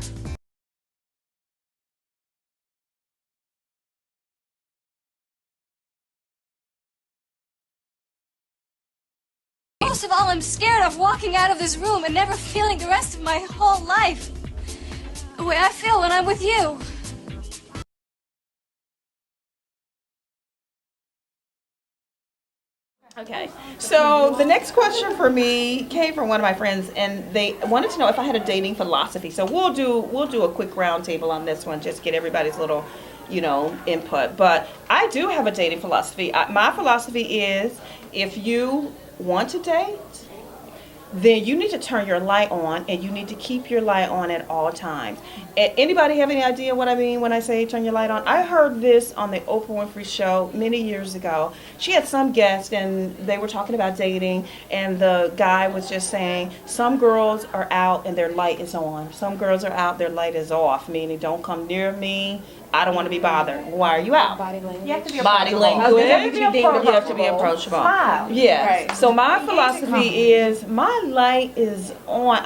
Most of all, I'm scared of walking out of this room and never feeling the rest of my whole life the way I feel when I'm with you. Okay, so the next question for me came from one of my friends, and they wanted to know if I had a dating philosophy. So we'll do a quick round table on this one, just get everybody's little, input. But I do have a dating philosophy. My philosophy is, if you want to date, then you need to turn your light on, and you need to keep your light on at all times. Anybody have any idea what I mean when I say turn your light on? I heard this on the Oprah Winfrey show many years ago. She had some guest, and they were talking about dating, and the guy was just saying, some girls are out and their light is on. Some girls are out, their light is off, meaning don't come near me. I don't want to be bothered. Why are you out? Body language. You have to be Body language. You have to be approachable. Smile. Yes. Right. So my philosophy is my light is on.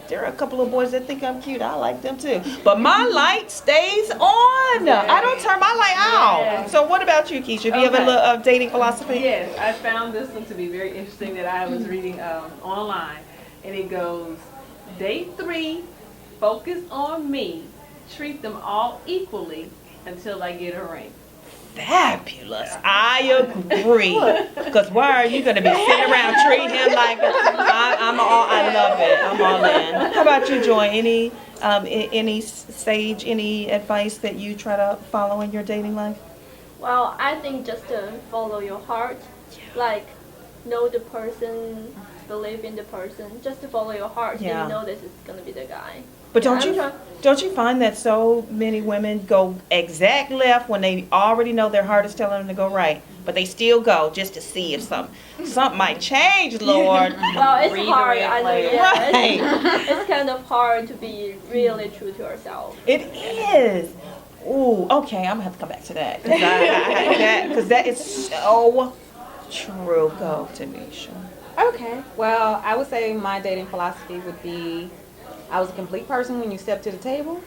There are a couple of boys that think I'm cute. I like them too. But my light stays on. I don't turn my light out. So what about you, Keisha? Do you have a dating philosophy? Yes, I found this one to be very interesting that I was reading online. And it goes, day 3, focus on me. Treat them all equally until I get a ring. Fabulous. I agree. Because why are you going to be sitting around treating him like I love it. I'm all in. How about you, Joy? Any advice that you try to follow in your dating life? Well, I think just follow your heart. Like, know the person, believe in the person. Just to follow your heart, Yeah. and you know this is gonna be the guy. But Yeah, don't you find that so many women go exact left when they already know their heart is telling them to go right, but they still go just to see if something might change, Lord. Well, it's Read the hard. red I know. flag. Yeah, Right. it's kind of hard to be really true to yourself. It is. Ooh, okay, I'm gonna have to come back to that because that is so true. Go, Tanisha. Okay. Well, I would say my dating philosophy would be, I was a complete person when you step to the table,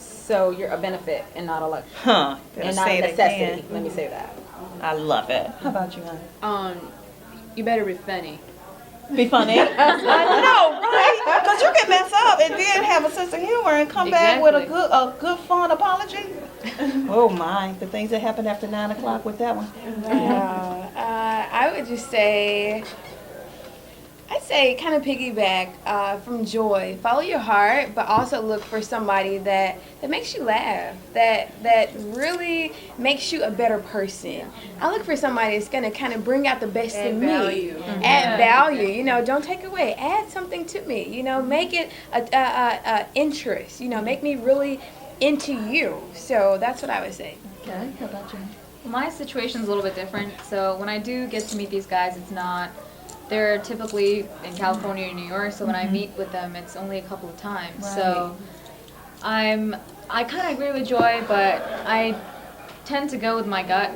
so you're a benefit and not a luxury. Huh. Better And not say a it necessity. again. Let me say that. I love it. How about you, honey? You better be funny. Be funny. I know, right? Because you can mess up and then have a sense of humor and come back with a good fun apology. Oh my, the things that happened after 9 o'clock with that one. I would just say, I'd say kind of piggyback from joy. Follow your heart, but also look for somebody that makes you laugh, that really makes you a better person. I look for somebody that's going to kind of bring out the best in me. Add value. You know, don't take away. Add something to me. You know, make it a interest. You know, make me really into you. So that's what I would say. Okay, how about you? My situation's a little bit different. So when I do get to meet these guys, they're typically in California or New York, so when I meet with them, it's only a couple of times. Right. So I kind of agree with Joy, but I tend to go with my gut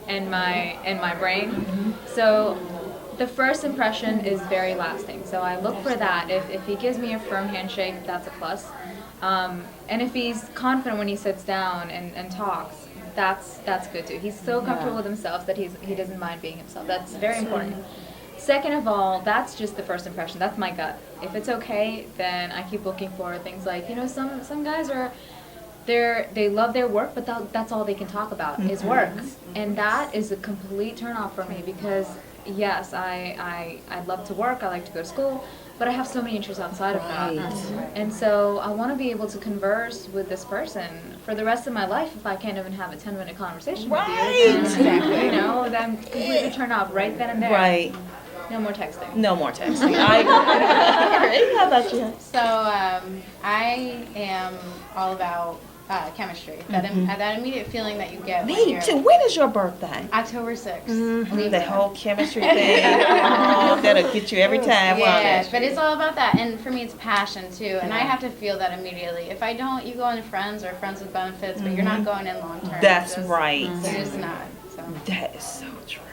and my brain. So the first impression is very lasting. So I look for that. If he gives me a firm handshake, that's a plus. And if he's confident when he sits down and talks, that's good too. He's so comfortable with himself that he doesn't mind being himself. That's very important. Second of all, that's just the first impression. That's my gut. If it's okay, then I keep looking for things like, some guys they love their work, but that's all they can talk about is work. And that is a complete turnoff for me because, yes, I'd love to work. I like to go to school, but I have so many interests outside of that. And so I want to be able to converse with this person for the rest of my life if I can't even have a 10-minute conversation with you. Then, then completely turn off right then and there. Right. No more texting. No more texting. I agree. How about you? So I am all about chemistry. That immediate feeling that you get. Me too. When is your birthday? October 6th. The whole chemistry thing. Oh, that'll get you every time. Yeah, but it's all about that. And for me, it's passion too. And I have to feel that immediately. If I don't, you go into friends or friends with benefits, but you're not going in long term. That's right. You're just not. So. That is so true.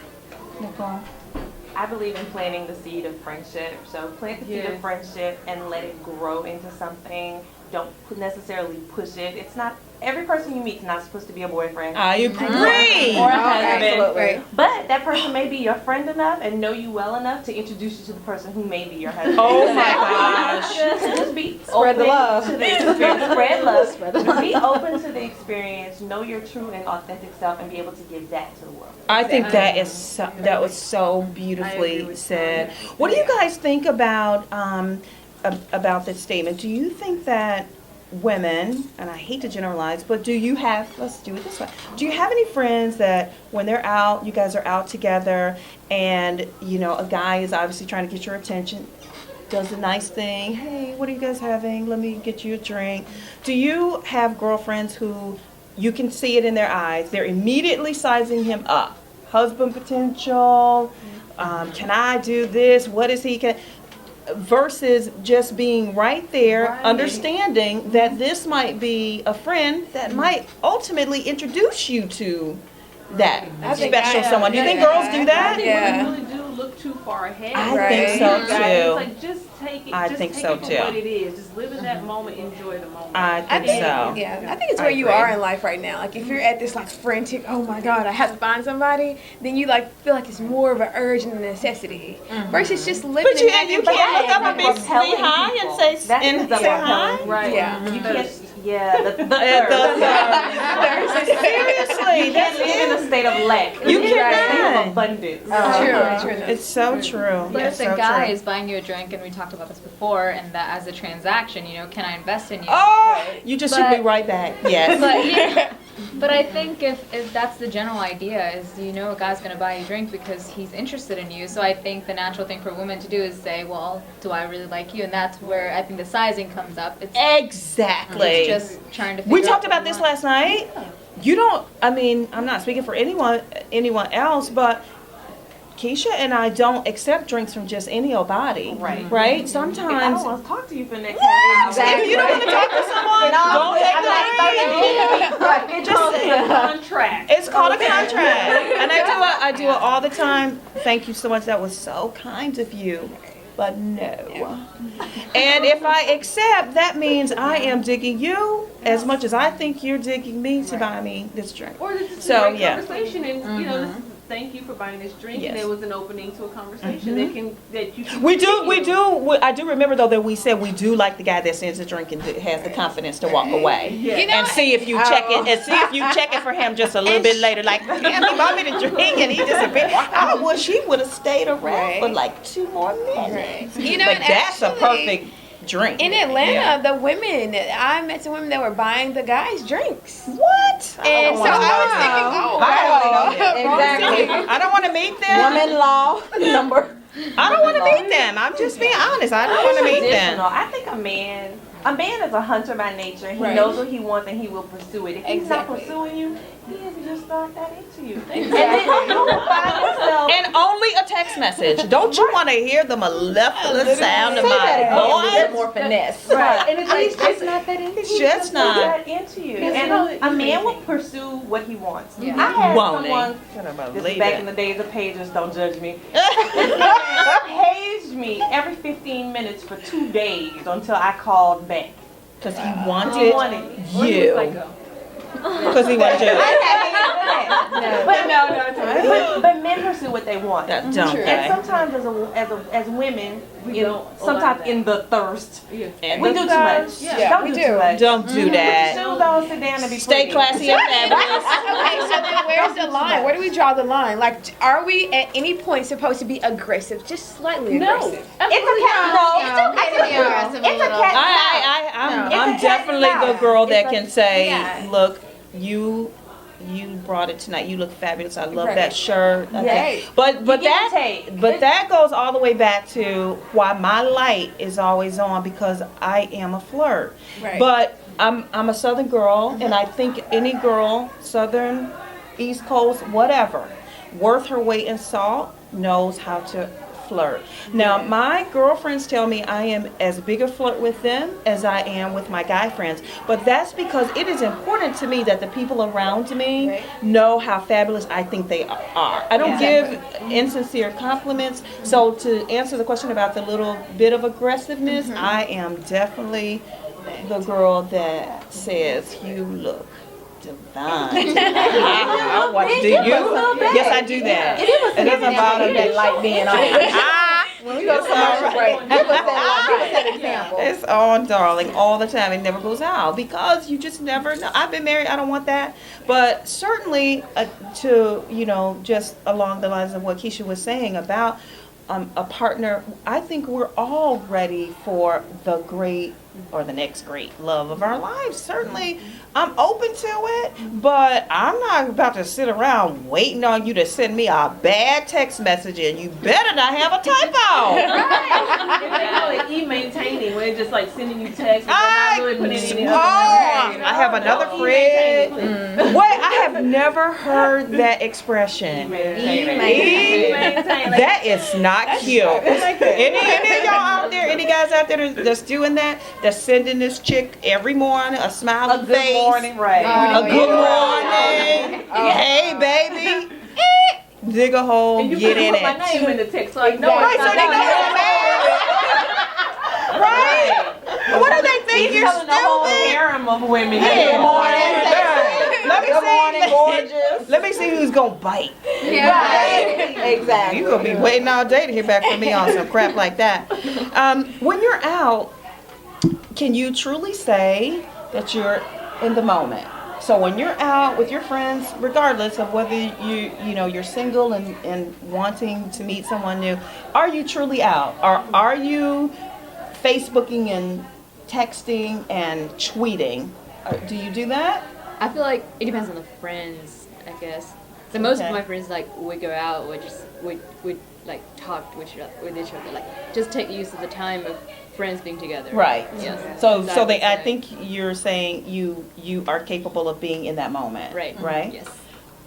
Nicole? I believe in planting the seed of friendship. So plant the seed of friendship and let it grow into something. Don't necessarily push it. It's not, every person you meet is not supposed to be a boyfriend. I agree. Or a husband. Absolutely. But that person may be your friend enough and know you well enough to introduce you to the person who may be your husband. Oh my gosh. Just be Spread the love. to the experience. Spread love. Be open to the experience. Know your true and authentic self and be able to give that to the world. I think that was so beautifully said. What do you guys think about this statement? Do you think that women, and I hate to generalize, but let's do it this way. Do you have any friends that when they're out, you guys are out together and, a guy is obviously trying to get your attention, does a nice thing, hey, what are you guys having? Let me get you a drink. Do you have girlfriends who you can see it in their eyes, they're immediately sizing him up? Husband potential, can I do this? What is he can? Versus just being right there, understanding that this might be a friend that might ultimately introduce you to that special someone. Do you think girls do that? I think women really do look too far ahead. I think so too. It's like just take it. I think so for too. what it is. Just live in that moment. Enjoy the moment. I think so. Yeah, I think it's where you are in life right now. Like if you're at this frantic, oh my God, I have to find somebody, then you feel like it's more of an urge and a necessity versus just living. But you can't look up and be hi and say hi. Right. Yeah. You can't. Yeah, the third. Seriously, you can't live in a state of lack. You live in a state cannot. of abundance. True. It's so true. But if It's the so guy true. is buying you a drink, and we talked about this before, and that as a transaction, can I invest in you? Oh, you just shoot me right back. Yes. But I think if that's the general idea is, you know, a guy's going to buy you a drink because he's interested in you. So I think the natural thing for a woman to do is say, well, do I really like you? And that's where I think the sizing comes up. It's Exactly. It's just trying to figure We out talked what about you this want. last night. You don't, I mean, I'm not speaking for anyone else, but Keisha and I don't accept drinks from just any old body. Right. Right? I don't Sometimes. want to talk to you for the next half hour. If you don't want to talk to someone, don't take the drink. It's called a contract. It's called a contract. And I do it all the time. Thank you so much. That was so kind of you. But no. And if I accept, that means I am digging you as much as I think you're digging me to buy me this drink. Or this is So, a great yeah. conversation, and you know, this is, thank you for buying this drink. Yes. And there was an opening to a conversation that you can. We continue. do. I do remember though that we said we do like the guy that sends a drink and has the confidence to walk away, Yeah. and see if you check it, and see if you check it for him just a little bit later. Like, damn, he bought me the drink and he disappeared. I wish he would have stayed around for like 2 more minutes. You know, But and that's a actually, perfect drink. In Atlanta, the women, I met some women that were buying the guys drinks. What? And so I was thinking, oh, wow. Exactly. I don't want to meet them. Woman law number. I don't want to meet them. I'm just being honest. I don't want to meet them. Traditional. I think a man is a hunter by nature. He Right. knows what he wants and he will pursue it. If he's Exactly. not pursuing you, he hasn't just thought that into you. Exactly. And then you will find yourself. And only a text message. Don't you want to hear the mellifluous sound of my voice? More finesse. Right. And it's like, He's just not that into He's just not. that into you. And a man will pursue what he wants. Yeah. I had Won't he? someone, Couldn't this is believe back it. in the days of pagers, don't judge me, paged me every 15 minutes for 2 days until I called back. Because he He wanted wanted me. you. Because he wanted you. But men pursue what they want. That dumb And guy. sometimes as women, sometimes in the thirst, And we the do too thirst. much. Yeah, Don't we do do. too much. Don't do that. Still don't sit down and be Stay pretty. classy and fabulous. Okay, so then where's the line? Where do we draw the line? Like, are we at any point supposed to be aggressive? Just slightly aggressive. It's a cat. No, No, I can be aggressive a It's a little. cat. I'm It's a definitely cat and the mouse. girl that It's can a- say, yeah. look, you brought it tonight. You look fabulous. I love Right. that shirt. I think- Right. But You give and that take. that goes all the way back to why my light is always on, because I am a flirt. Right. But I'm a Southern girl, and I think any girl, Southern, East Coast, whatever, worth her weight in salt, knows how to flirt. Now, my girlfriends tell me I am as big a flirt with them as I am with my guy friends. But that's because it is important to me that the people around me know how fabulous I think they are. I don't give insincere compliments. So to answer the question about the little bit of aggressiveness, I am definitely the girl that says, you look divine. I watch. Do you? Yes, I do that. It doesn't bother me. That light being on. When we go to commercial break, give us that example. It's on, darling, all the time. It never goes out because you just never know. I've been married. I don't want that. But certainly to, just along the lines of what Keisha was saying about a partner, I think we're all ready for the great or the next great love of our lives. Certainly, I'm open to it, but I'm not about to sit around waiting on you to send me a bad text message, and you better not have a typo. They call it e-maintaining, where it's just like sending you texts, but not really putting any I have another friend. Wait, I have never heard that expression. That is not cute. Any of y'all out there, any guys out there that's doing that, that's sending this chick every morning a smiley face, Good morning, right? a good morning, hey baby, dig a hole, And you get can in put my it. name in the text, so I know Right, it's so they know not what Right? What do they think? He's You're telling the whole stupid? harem of women. Yeah. Good morning. Let me Good see. morning, gorgeous. Let me see who's gonna bite. Exactly. You're gonna be waiting all day to hear back from me on some crap like that. When you're out, can you truly say that you're in the moment? So when you're out with your friends, regardless of whether you're single and wanting to meet someone new, are you truly out? Or are you Facebooking and texting and tweeting? Do you do that? I feel like it depends on the friends, I guess. So most Okay. of my friends, like, we go out, we like talk with each other, like just take use of the time of friends being together. Right. Yes. So That's what I I would think you're saying you are capable of being in that moment. Right. Right. Yes.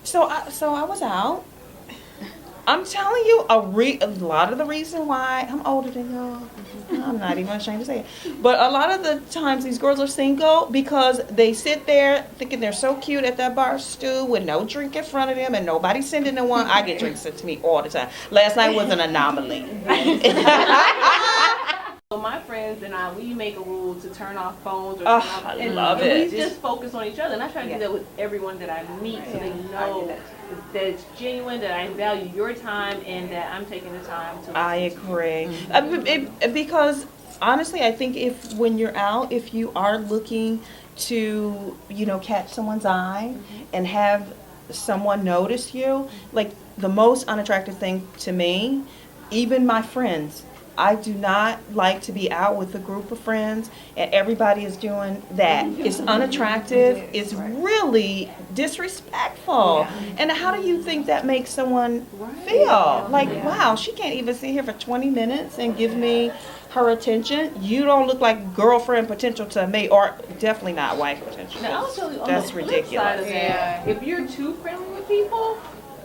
So I was out. I'm telling you, a lot of the reason why I'm older than y'all. I'm not even ashamed to say it. But a lot of the times these girls are single because they sit there thinking they're so cute at that bar stool with no drink in front of them and nobody sending them one. I get drinks sent to me all the time. Last night was an anomaly. So my friends and I, we make a rule to turn off phones. Or I love it. We just focus on each other. And I try to do that with everyone that I meet so they know that it's genuine, that I value your time, and that I'm taking the time to I agree. Because honestly, I think when you're out, if you are looking to, catch someone's eye and have someone notice you, like the most unattractive thing to me, even my friends, I do not like to be out with a group of friends and everybody is doing that. It's unattractive. It's really disrespectful. And how do you think that makes someone feel? Like, wow, she can't even sit here for 20 minutes and give me her attention. You don't look like girlfriend potential to me, or definitely not wife potential. Now, I'll tell you on That's the flip ridiculous. side of that, if you're too friendly with people,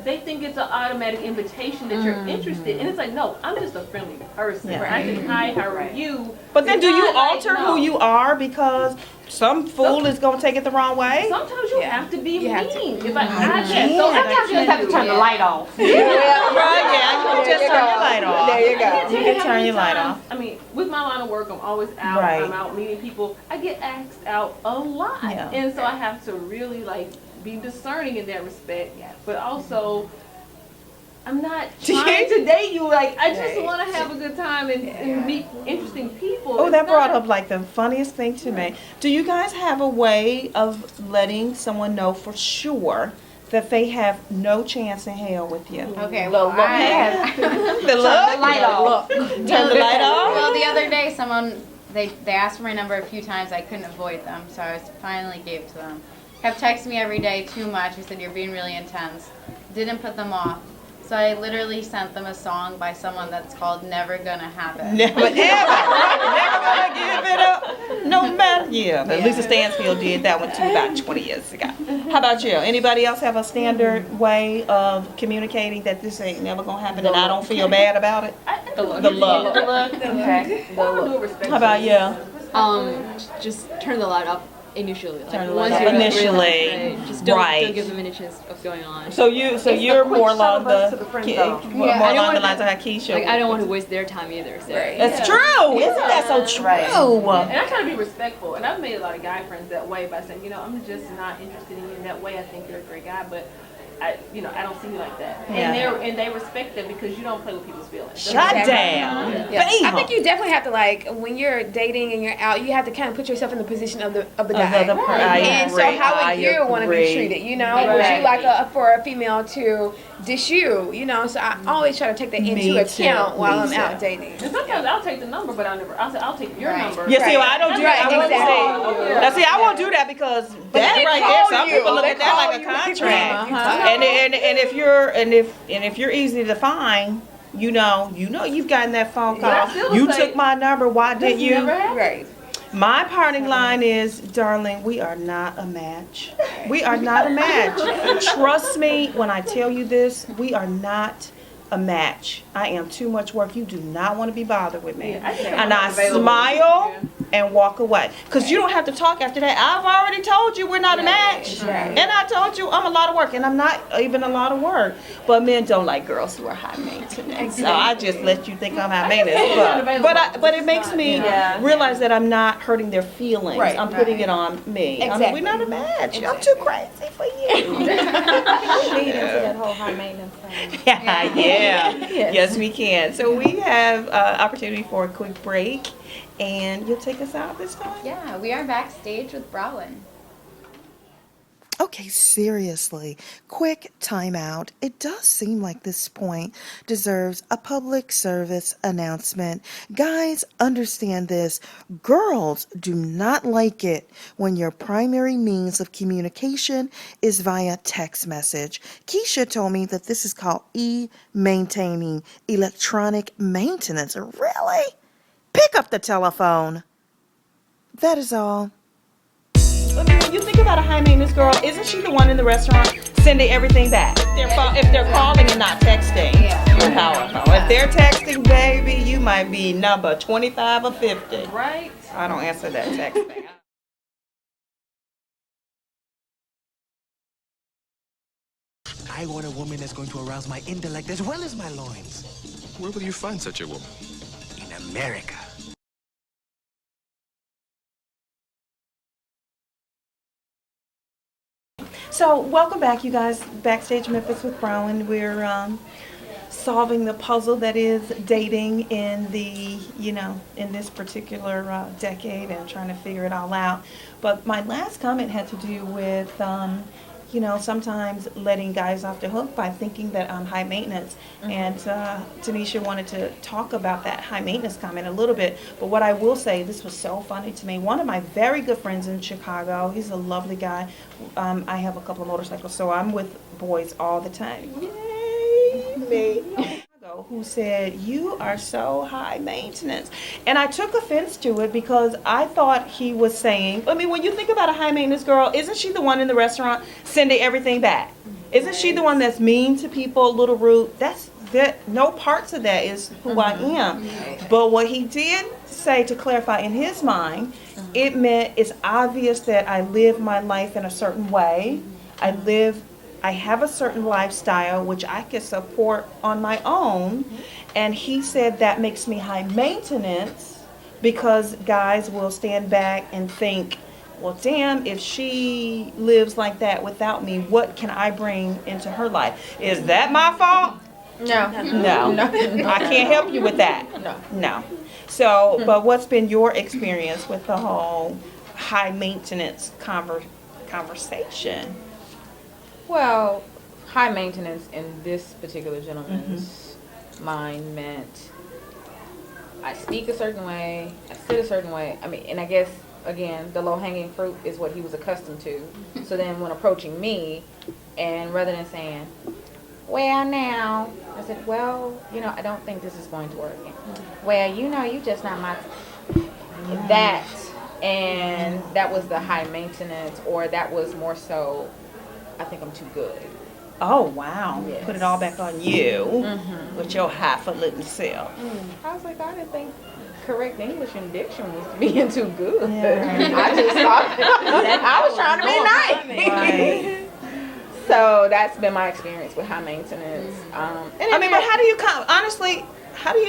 they think it's an automatic invitation that you're interested. And it's like, no, I'm just a friendly person. Yeah. I can hi, how are you? But then It's do you not like, alter no. who you are because some fool is going to take it the wrong way? Sometimes you have to be mean. If I can't. so sometimes you just have to turn the light off. Right, yeah, you can just turn your light off. There you go. You can turn your light off. I mean, with my line of work, I'm always out. Right. I'm out meeting people. I get asked out a lot. Yeah. And so I have to really be discerning in that respect. But also, I'm not trying to date you. Like, I just want to have a good time and meet interesting people. Oh, It's that brought not- up the funniest thing to me. Do you guys have a way of letting someone know for sure that they have no chance in hell with you? Okay, well, The look? Turn the light off. Turn the light off? Well, the other day, they asked for my number a few times. I couldn't avoid them, so I finally gave to them. Kept texting me every day too much. I said, you're being really intense. Didn't put them off. So I literally sent them a song by someone that's called Never Gonna Happen. Never ever. Never gonna give it up. No matter. Yeah, but Lisa Stansfield did that one too about 20 years ago. How about you? Anybody else have a standard way of communicating that this ain't never gonna happen and I don't feel bad about it? The look. Okay. How about you? Just turn the light off initially. Like, Turn the light once off you're initially. right, just don't Right. give them any chance of going on. So you're more along the more along the lines of how Keisha. Like, I don't want to waste their time either. So. That's true. Isn't that so true? And I try to be respectful. And I've made a lot of guy friends that way by saying, I'm just not interested in you in that way. I think you're a great guy, but I don't see you like that. Yeah. And they respect that because you don't play with people's feelings. Shut down. Yeah. I think you definitely have to when you're dating and you're out, you have to kind of put yourself in the position of the guy. And so how would you want to be treated? Would you like for a female to dish you? So I always try to take that into account while I'm out dating. And sometimes I'll take the number, but I'll take your number. Yeah, see, I don't do that. I won't say. Now, see, I won't do that because that right there, some people look at that like a contract. And if you're easy to find, you've gotten that phone call. You took my number. Why didn't you? Right. My parting line is, darling, we are not a match. We are not a match. Trust me when I tell you this. We are not a match. I am too much work. You do not want to be bothered with me. And I smile and walk away. Because you don't have to talk after that. I've already told you we're not a match. And I told you I'm a lot of work. And I'm not even a lot of work. But men don't like girls who are high maintenance. So I just let you think I'm high maintenance. But it makes me realize that I'm not hurting their feelings. Right. I'm putting it on me. Exactly. We're not a match. I'm too crazy for you. Lead into that whole high maintenance thing. Yes, we can. So we have opportunity for a quick break, and you'll take us out this time? Yeah, we are backstage with Brawin. Okay, seriously, quick timeout. It does seem like this point deserves a public service announcement. Guys, understand this. Girls do not like it when your primary means of communication is via text message. Keisha told me that this is called maintaining electronic maintenance. Really? Pick up the telephone. That is all. I mean, when you think about a high maintenance girl, isn't she the one in the restaurant sending everything back? If they're calling and not texting, you're powerful. If they're texting, baby, you might be number 25 or 50. Right? I don't answer that texting. I want a woman that's going to arouse my intellect as well as my loins. Where will you find such a woman? In America. So, welcome back, you guys. Backstage Memphis with Brawin. We're solving the puzzle that is dating in the, in this particular decade and trying to figure it all out. But my last comment had to do with, sometimes letting guys off the hook by thinking that I'm high maintenance. And Tanisha wanted to talk about that high maintenance comment a little bit. But what I will say, this was so funny to me. One of my very good friends in Chicago, he's a lovely guy. I have a couple of motorcycles, so I'm with boys all the time. Yay, me. Who said, "You are so high maintenance." And I took offense to it because I thought he was saying, I mean, when you think about a high maintenance girl, isn't she the one in the restaurant sending everything back? Isn't she the one that's mean to people, a little rude? No parts of that is who I am. But what he did say, to clarify in his mind, it meant it's obvious that I live my life in a certain way. I have a certain lifestyle which I can support on my own, and he said that makes me high maintenance because guys will stand back and think, well, damn, if she lives like that without me, what can I bring into her life? Is that my fault? No. I can't help you with that. No. So, but what's been your experience with the whole high maintenance conversation? Well, high maintenance in this particular gentleman's mind meant I speak a certain way, I sit a certain way. I mean, and I guess, again, the low-hanging fruit is what he was accustomed to. So then when approaching me, and rather than saying, well, now, I said, well, I don't think this is going to work. Well, you just not my... That, and that was the high maintenance, or that was more so... I think I'm too good. Oh, wow. Yes. Put it all back on you with your highfalutin self. I was like, I didn't think correct English and diction was being too good. Yeah. I just thought I was trying to be nice. Right. So that's been my experience with high maintenance. But how do you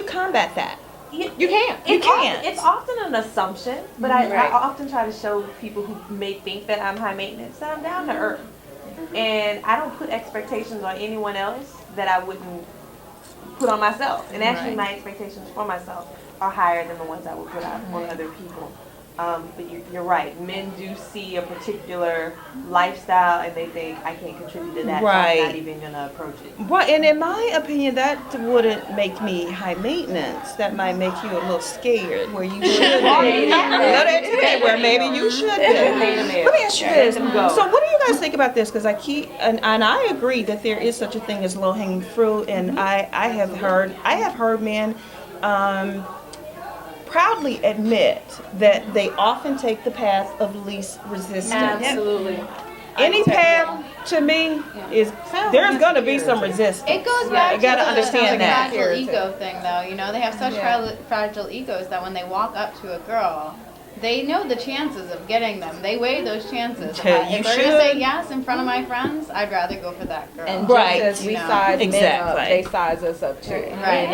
combat that? You can't. It's often an assumption, but I often try to show people who may think that I'm high maintenance that I'm down to earth. And I don't put expectations on anyone else that I wouldn't put on myself. And actually my expectations for myself are higher than the ones I would put out on other people. But you're right. Men do see a particular lifestyle and they think, I can't contribute to that, so I'm not even going to approach it. Right, and in my opinion, that wouldn't make me high maintenance. That might make you a little scared, where you should be. Where maybe you should be. Let me ask you this. So what do you guys think about this? Because and I agree that there is such a thing as low-hanging fruit, and I have heard men proudly admit that they often take the path of least resistance. Absolutely. Any path to me is there's going to be some resistance. It goes back to understand the that fragile ego thing, though. They have such fragile egos that when they walk up to a girl, they know the chances of getting them. They weigh those chances. If they're going to say yes in front of my friends, I'd rather go for that girl. And just as we size men up, they size us up too. Right.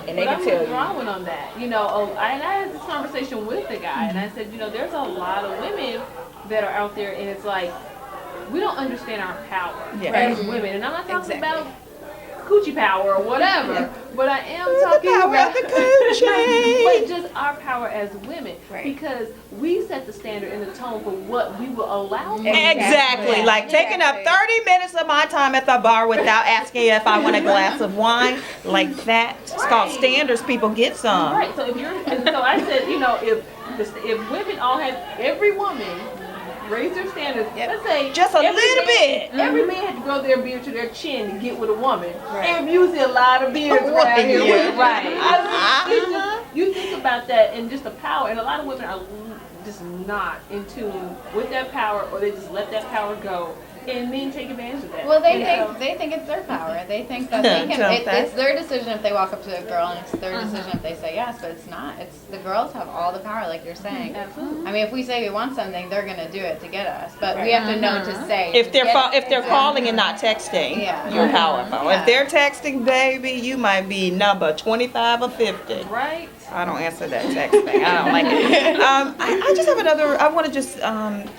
And they can tell you. Drawing on that, and I had this conversation with the guy, and I said, there's a lot of women that are out there, and it's like we don't understand our power as women. And I'm not talking about coochie power or whatever. But I am talking about the coochie. but just our power as women, because we set the standard and the tone for what we will allow. Exactly. Like taking up 30 minutes of my time at the bar without asking if I want a glass of wine, like that. It's called standards. People get some. Right. So if you're, and so I said, you know, if women all had, every woman raise their standards. Let's say just a little bit. Every man had to grow their beard to their chin to get with a woman. And usually a lot of beards around here. You think about that and just the power, and a lot of women are just not in tune with that power, or they just let that power go. And men take advantage of that. Well, they think it's their power. They think that they can. It's their decision if they walk up to a girl, and it's their decision if they say yes. But it's not. It's the girls have all the power, like you're saying. Absolutely. I mean, if we say we want something, they're gonna do it to get us. But we have to know to say. If they're calling and not texting, you're powerful. If they're texting, baby, you might be number 25 or 50. Right. I don't answer that text thing. I don't like it. I just have another. I want to just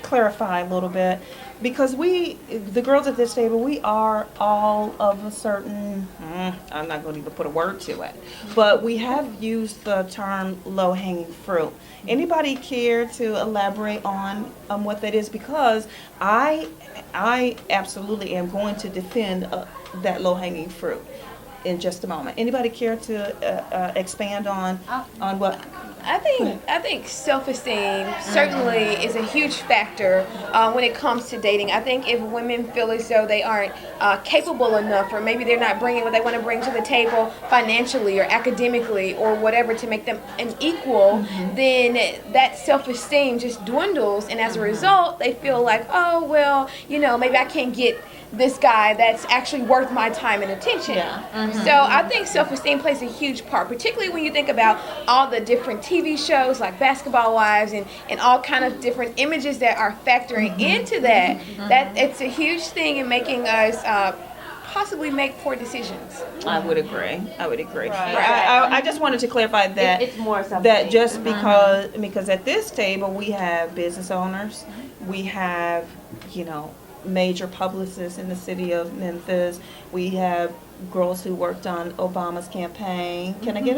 clarify a little bit. Because the girls at this table, we are all of a certain, I'm not going to even put a word to it, but we have used the term low-hanging fruit. Anybody care to elaborate on what that is? Because I absolutely am going to defend that low-hanging fruit in just a moment. Anybody care to expand on what? I think self-esteem certainly is a huge factor when it comes to dating. I think if women feel as though they aren't capable enough, or maybe they're not bringing what they want to bring to the table financially or academically or whatever to make them an equal, then that self-esteem just dwindles, and as a result, they feel like, oh, well, you know, maybe I can't get this guy that's actually worth my time and attention. So I think self-esteem plays a huge part, particularly when you think about all the different TV shows like Basketball Wives and all kind of different images that are factoring into that. That it's a huge thing in making us possibly make poor decisions. I would agree. Right. I just wanted to clarify that it's more that just because at this table we have business owners, we have, you know, major publicists in the city of Memphis. We have girls who worked on Obama's campaign. Can I get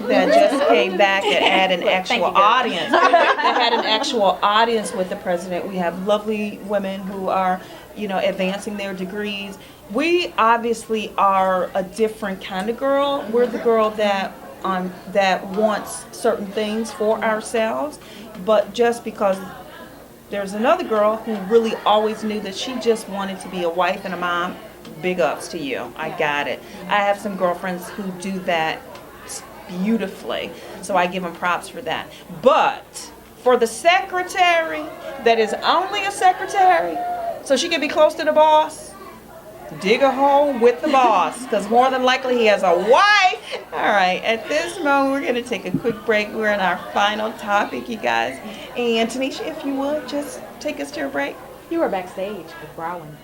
that just came back and had an actual audience. That had an actual audience with the president. We have lovely women who are, you know, advancing their degrees. We obviously are a different kind of girl. We're the girl that wants certain things for ourselves, but just because there's another girl who really always knew that she just wanted to be a wife and a mom. Big ups to you. I got it. I have some girlfriends who do that beautifully, so I give them props for that. But for the secretary that is only a secretary, so she can be close to the boss, dig a hole with the boss, because more than likely he has a wife. All right, at this moment, we're going to take a quick break. We're in our final topic, you guys. And Tanisha, if you would, just take us to your break. You are backstage with Brawin.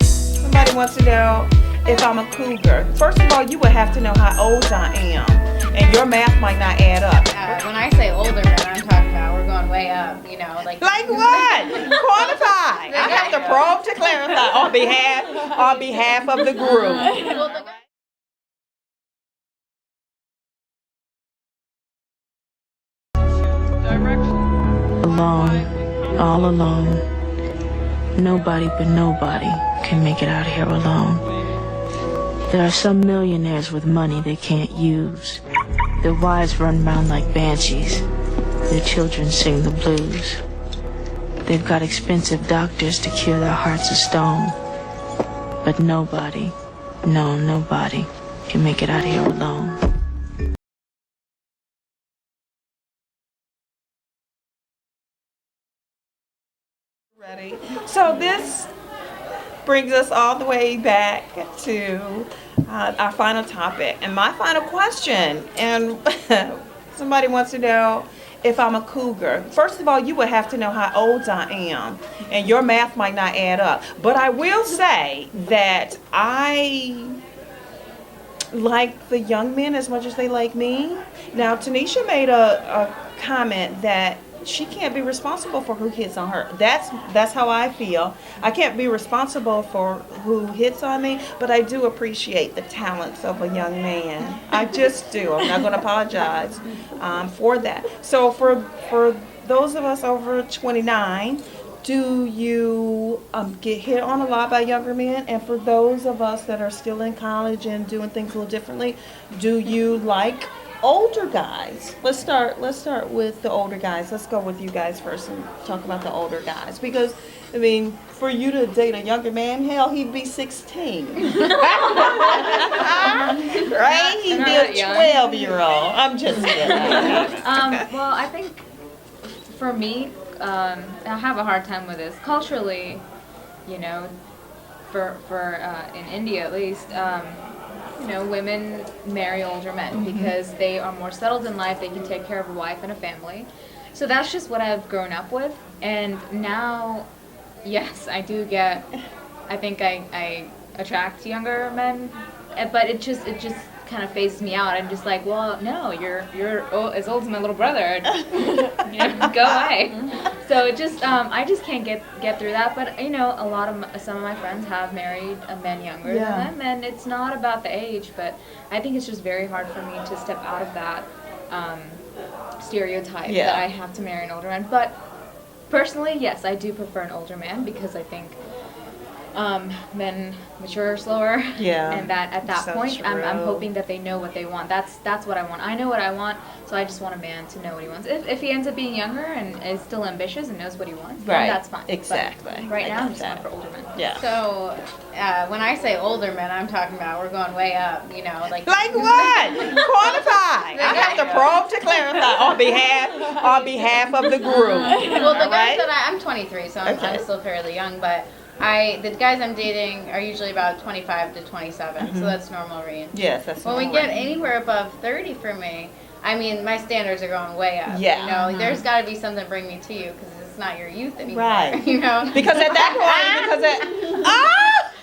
Somebody wants to know if I'm a cougar. First of all, you would have to know how old I am, and your math might not add up. When I say older than I'm talking about, we're going way up, you know, like what? Quantify. I have to probe to clarify on behalf of the group. Alone, all alone. Nobody but nobody can make it out here alone. There are some millionaires with money they can't use. Their wives run around like banshees. Their children sing the blues. They've got expensive doctors to cure their hearts of stone. But nobody, no, nobody can make it out here alone. Ready. So this brings us all the way back to our final topic. And my final question, and somebody wants to know if I'm a cougar. First of all, you would have to know how old I am, and your math might not add up. But I will say that I like the young men as much as they like me. Now, Tanisha made a comment that she can't be responsible for who hits on her. That's how I feel. I can't be responsible for who hits on me, but I do appreciate the talents of a young man. I just do. I'm not going to apologize for that. So for those of us over 29, do you get hit on a lot by younger men? And for those of us that are still in college and doing things a little differently, do you like older guys? Let's start with the older guys. Let's go with you guys first and talk about the older guys. Because, I mean, for you to date a younger man, hell, he'd be 16. Right? He'd be a 12-year-old. I'm just kidding. Well, I think for me, I have a hard time with this. Culturally, you know, for in India at least, you know, women marry older men because they are more settled in life. They can take care of a wife and a family. So that's just what I've grown up with. And now, yes, I do get. I think I attract younger men, but it just kind of phases me out. I'm just like, well, no, you're as old as my little brother. You know, go away. So it just I just can't get through that. But you know, some of my friends have married men younger than them, and it's not about the age. But I think it's just very hard for me to step out of that stereotype that I have to marry an older man. But personally, yes, I do prefer an older man because I think men mature slower. Yeah. And that at that point, I'm hoping that they know what they want. That's what I want. I know what I want, so I just want a man to know what he wants. If he ends up being younger and is still ambitious and knows what he wants, then that's fine. Exactly. But right now, I'm just going for older men. Yeah. So when I say older men, I'm talking about we're going way up. You know, like what? Quantify. I have to probe to clarify on behalf of the group. Well, the guys that I'm 23, so I'm still fairly young, but. The guys I'm dating are usually about 25 to 27, so that's normal range. Yes, that's normal. When we get anywhere above 30 for me, I mean, my standards are going way up. Yeah. You know, there's got to be something to bring me to you because it's not your youth anymore. Right. You know? Because at that point,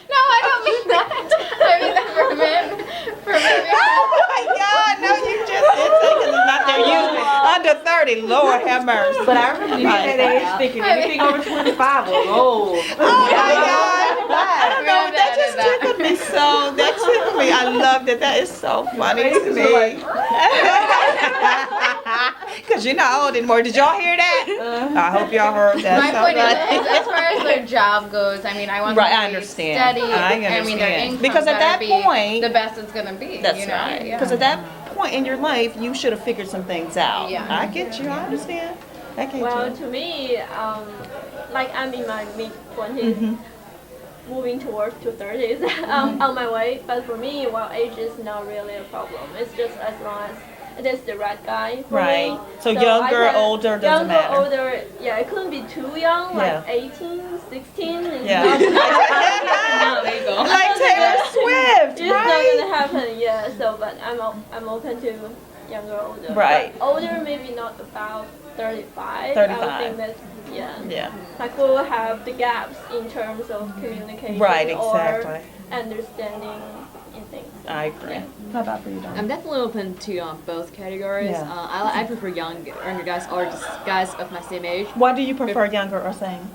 No, I don't mean that. I mean that for men. Oh my God, no, you just did say because it's not their youth. Under 30, Lord have mercy. But I remember you at that age thinking anything over 25 was old. Oh my God. I don't know, that just tickled me so. That tickled me. I love that. That is so funny to me. Because you're not old anymore. Did y'all hear that? I hope y'all heard that. My point is, as far as their job goes, I mean, I want them to be steady. I mean, their income because at that point, the best it's going to be. That's you know? right. Because at that point in your life, you should have figured some things out. Yeah. I get you. I understand. I get you. To me, like I'm in my mid-20s, moving towards to 30s on my way. But for me, well, age is not really a problem. It's just as long as it is the right guy for me. So younger, older, doesn't matter. Younger, older, yeah, it couldn't be too young, like 18, 16. Yeah. There you go. Like Taylor Swift, It's not gonna happen, yeah. So, but I'm open to younger, older. Right. But older, maybe not about 35. 35. I would think that's, Yeah. Like we'll have the gaps in terms of communication or understanding in things. I agree. How about for you, Dawn? I'm definitely open to both categories. Yeah. I prefer younger guys or just guys of my same age. Why do you prefer younger or same?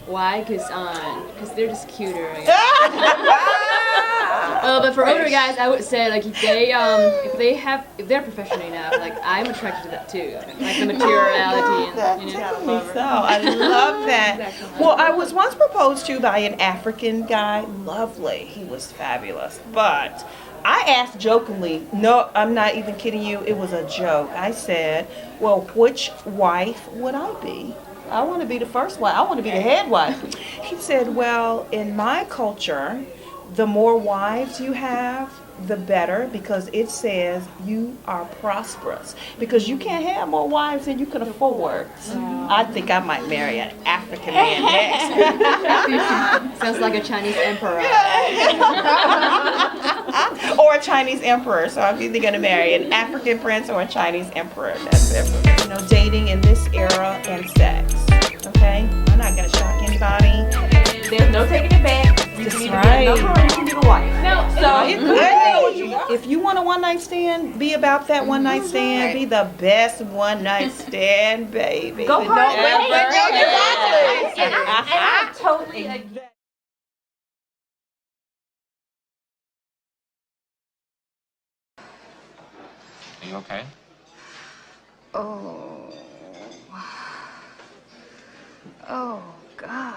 Why? Because they're just cuter. But for older guys, I would say like if they're professional enough, like I'm attracted to that too, like the materiality and So I love that. Well, I was once proposed to by an African guy. Lovely, he was fabulous. But I asked jokingly. No, I'm not even kidding you. It was a joke. I said, "Well, which wife would I be? I want to be the first wife. I want to be the head wife." He said, "Well, in my culture, the more wives you have, the better, because it says you are prosperous. Because you can't have more wives than you can afford." I think I might marry an African man next. Sounds like a Chinese emperor. Or a Chinese emperor. So I'm either going to marry an African prince or a Chinese emperor. That's it. You know, dating in this era and sex. Okay? I'm not going to shock anybody. There's no taking it back. You That's can either be a number or you can be the wife. No, so you if you want a one night stand, be about that one night stand. Be the best one night stand, baby. Go hard. And I totally agree. Are you okay? Oh. Oh, God.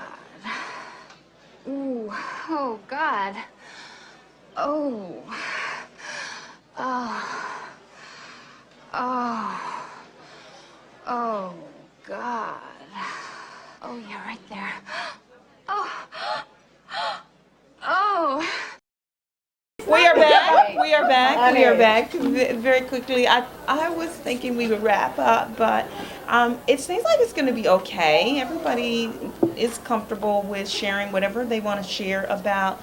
Ooh. Oh, God. Oh. Oh. Oh. Oh, God. Oh, yeah, right there. Oh. Oh. We are back. We are back. We are back. Very quickly, I was thinking we would wrap up, but it seems like it's going to be okay. Everybody is comfortable with sharing whatever they want to share about,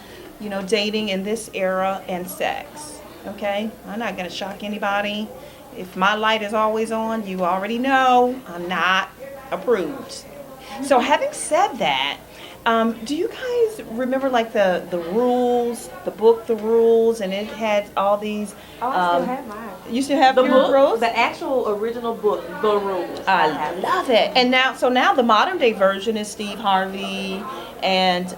dating in this era and sex. Okay? I'm not going to shock anybody. If my light is always on, you already know I'm not approved. So having said that, do you guys remember like the rules, the book, The Rules, and it had all these? I still have mine. You still have the your book, rules? the actual original book, The Rules. I love it. And now the modern day version is Steve Harvey, and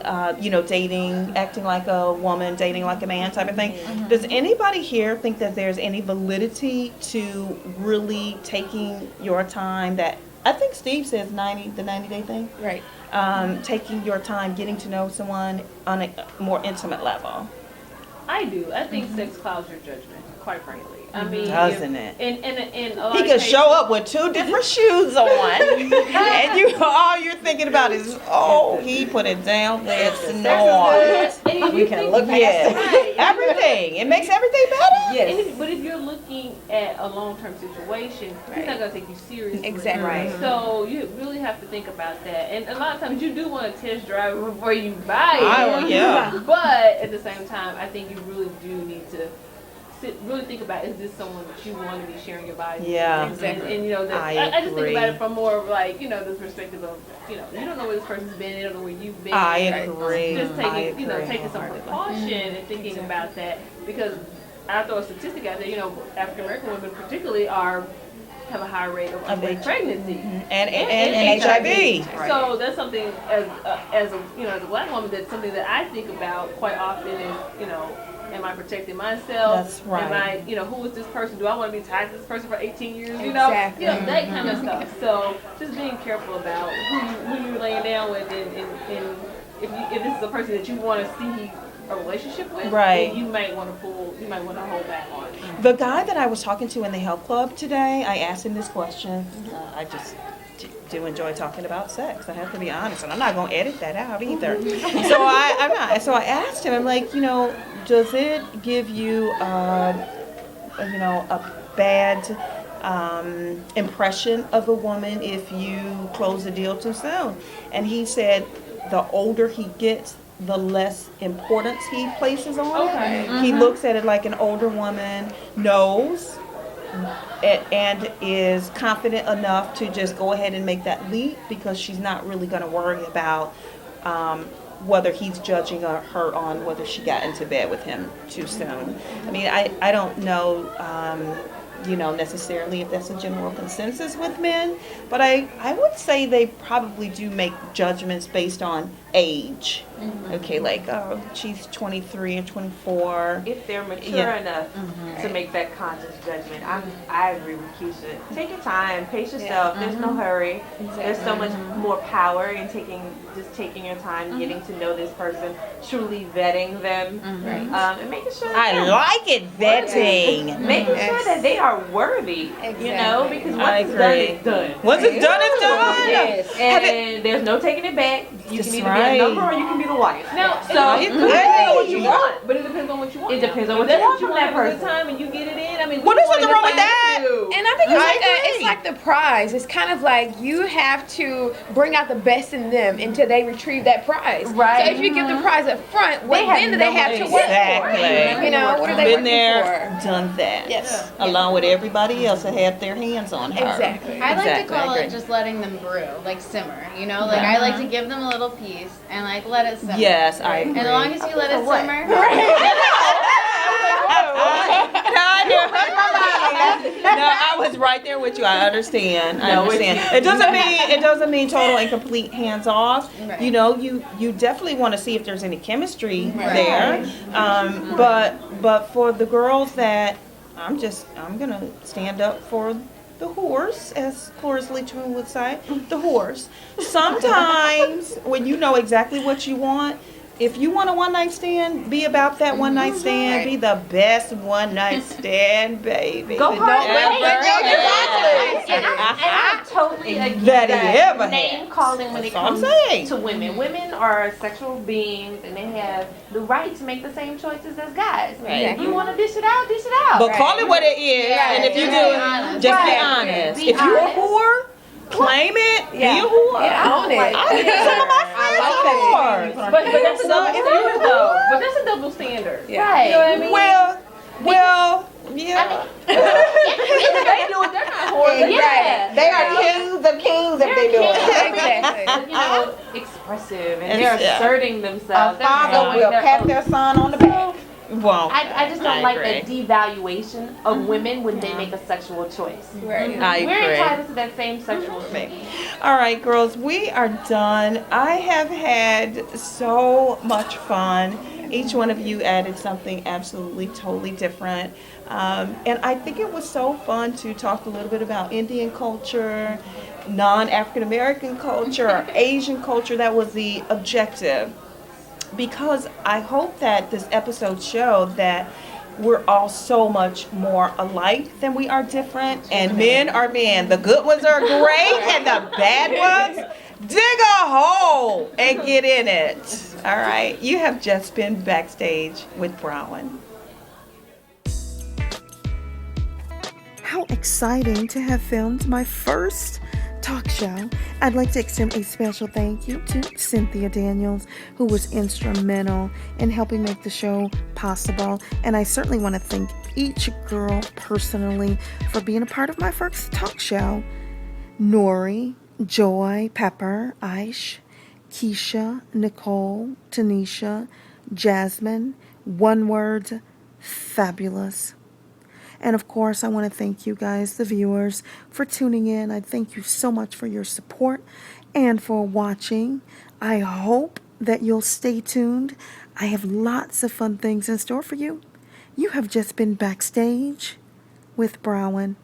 dating, acting like a woman, dating like a man, type of thing. Does anybody here think that there's any validity to really taking your time? That I think Steve says the 90-day thing. Right. Taking your time, getting to know someone on a more intimate level. I do. I think sex clouds your judgment, quite frankly. I mean, doesn't it? And a lot He of can cases, show up with 2 different shoes on, and all you're thinking about is, he put it down there, snore. You can look past everything. It makes everything better. Yes. But if you're looking at a long-term situation, he's not going to take you seriously. Exactly. Right. So you really have to think about that. And a lot of times you do want to test drive it before you buy it. Oh, yeah. But at the same time, I think you really do need to really think about, is this someone that you want to be sharing your body with? Yeah. Exactly. And I just think about it from more of like, the perspective of, you don't know where this person's been, you don't know where you've been. I agree. Just taking some precaution and thinking about that, because I'll throw a statistic out there, African American women particularly have a high rate of unwanted pregnancy and HIV. So that's something as a black woman, that's something that I think about quite often is, am I protecting myself? That's right. Am I, who is this person? Do I want to be tied to this person for 18 years? Exactly. That kind of stuff. So just being careful about who you're laying down with, and if this is a person that you want to see a relationship with, then you might want to hold back on it. The guy that I was talking to in the health club today, I asked him this question. I just do enjoy talking about sex. I have to be honest, and I'm not going to edit that out either. So I'm not. So I asked him, I'm like, does it give you, a bad impression of a woman if you close the deal too soon? And he said, the older he gets, the less importance he places on it. He looks at it like an older woman knows and is confident enough to just go ahead and make that leap, because she's not really going to worry about whether he's judging her on whether she got into bed with him too soon. I mean, I don't know, necessarily if that's a general consensus with men, but I would say they probably do make judgments based on age. Okay, like, she's 23 or 24. If they're mature enough to make that conscious judgment, I agree with Keisha. Take your time, pace yourself. There's no hurry. There's so much more power in taking your time, getting to know this person, truly vetting them, and making sure. I like it, vetting. Making sure that they are worthy. Because once it's done, it's done. Once it's done, it's done. Yes. And there's no taking it back. You can either be a number or you can be the wife. Now, so it depends on what you want, but it depends on what you want. It depends on what you want from that person. Good time and you get it in. I mean, what is wrong with that? And I think it's like the prize. It's kind of like you have to bring out the best in them until they retrieve that prize. Right. So if you give the prize up front, what then do they have to work for? What are they working for? Done that. Yes. Along with everybody else that have their hands on her. Exactly. I like to call it just letting them brew, like simmer. I like to give them a little piece and like let it simmer. Yes, I agree. And as long as you let it simmer. I was right there with you. I understand. I understand. It doesn't mean total and complete hands off. Right. You know, you definitely want to see if there's any chemistry there. But for the girls that I'm gonna stand up for the horse, as Cloris Leachman would say, the horse. Sometimes when you know exactly what you want, if you want a one-night stand, be about that one-night stand. Be the best one-night stand, baby. Go hard. And I totally agree that name calling when it comes to women. Women are sexual beings, and they have the right to make the same choices as guys. Right. If you want to dish it out, dish it out. But call it what it is, and if you do, just be honest. If you're a whore, claim it. Be a whore. Own it. Some of my friends are whores. But that's a double standard, though. But that's a double standard. Right. You know what I mean? Well, yeah. If they do it, they're not whores. Right. They are kings of kings if they do it. Exactly. You know, expressive, and they're asserting themselves. A father will pat their son on the back. Well, I just don't like agree. the devaluation of women when they make a sexual choice. Right. I We're agree. entitled to that same sexual choice. All right, girls, we are done. I have had so much fun. Each one of you added something absolutely, totally different. And I think it was so fun to talk a little bit about Indian culture, non-African American culture, or Asian culture. That was the objective. Because I hope that this episode showed that we're all so much more alike than we are different. And men are men. The good ones are great, and the bad ones, dig a hole and get in it. All right. You have just been Backstage with Brawin. How exciting to have filmed my first talk show. I'd like to extend a special thank you to Cynthia Daniels, who was instrumental in helping make the show possible. And I certainly want to thank each girl personally for being a part of my first talk show. Nori, Joy, Pepper, Aish, Keisha, Nicole, Tanisha, Jasmine, One Word, Fabulous. And of course, I want to thank you guys, the viewers, for tuning in. I thank you so much for your support and for watching. I hope that you'll stay tuned. I have lots of fun things in store for you. You have just been Backstage with Brawin.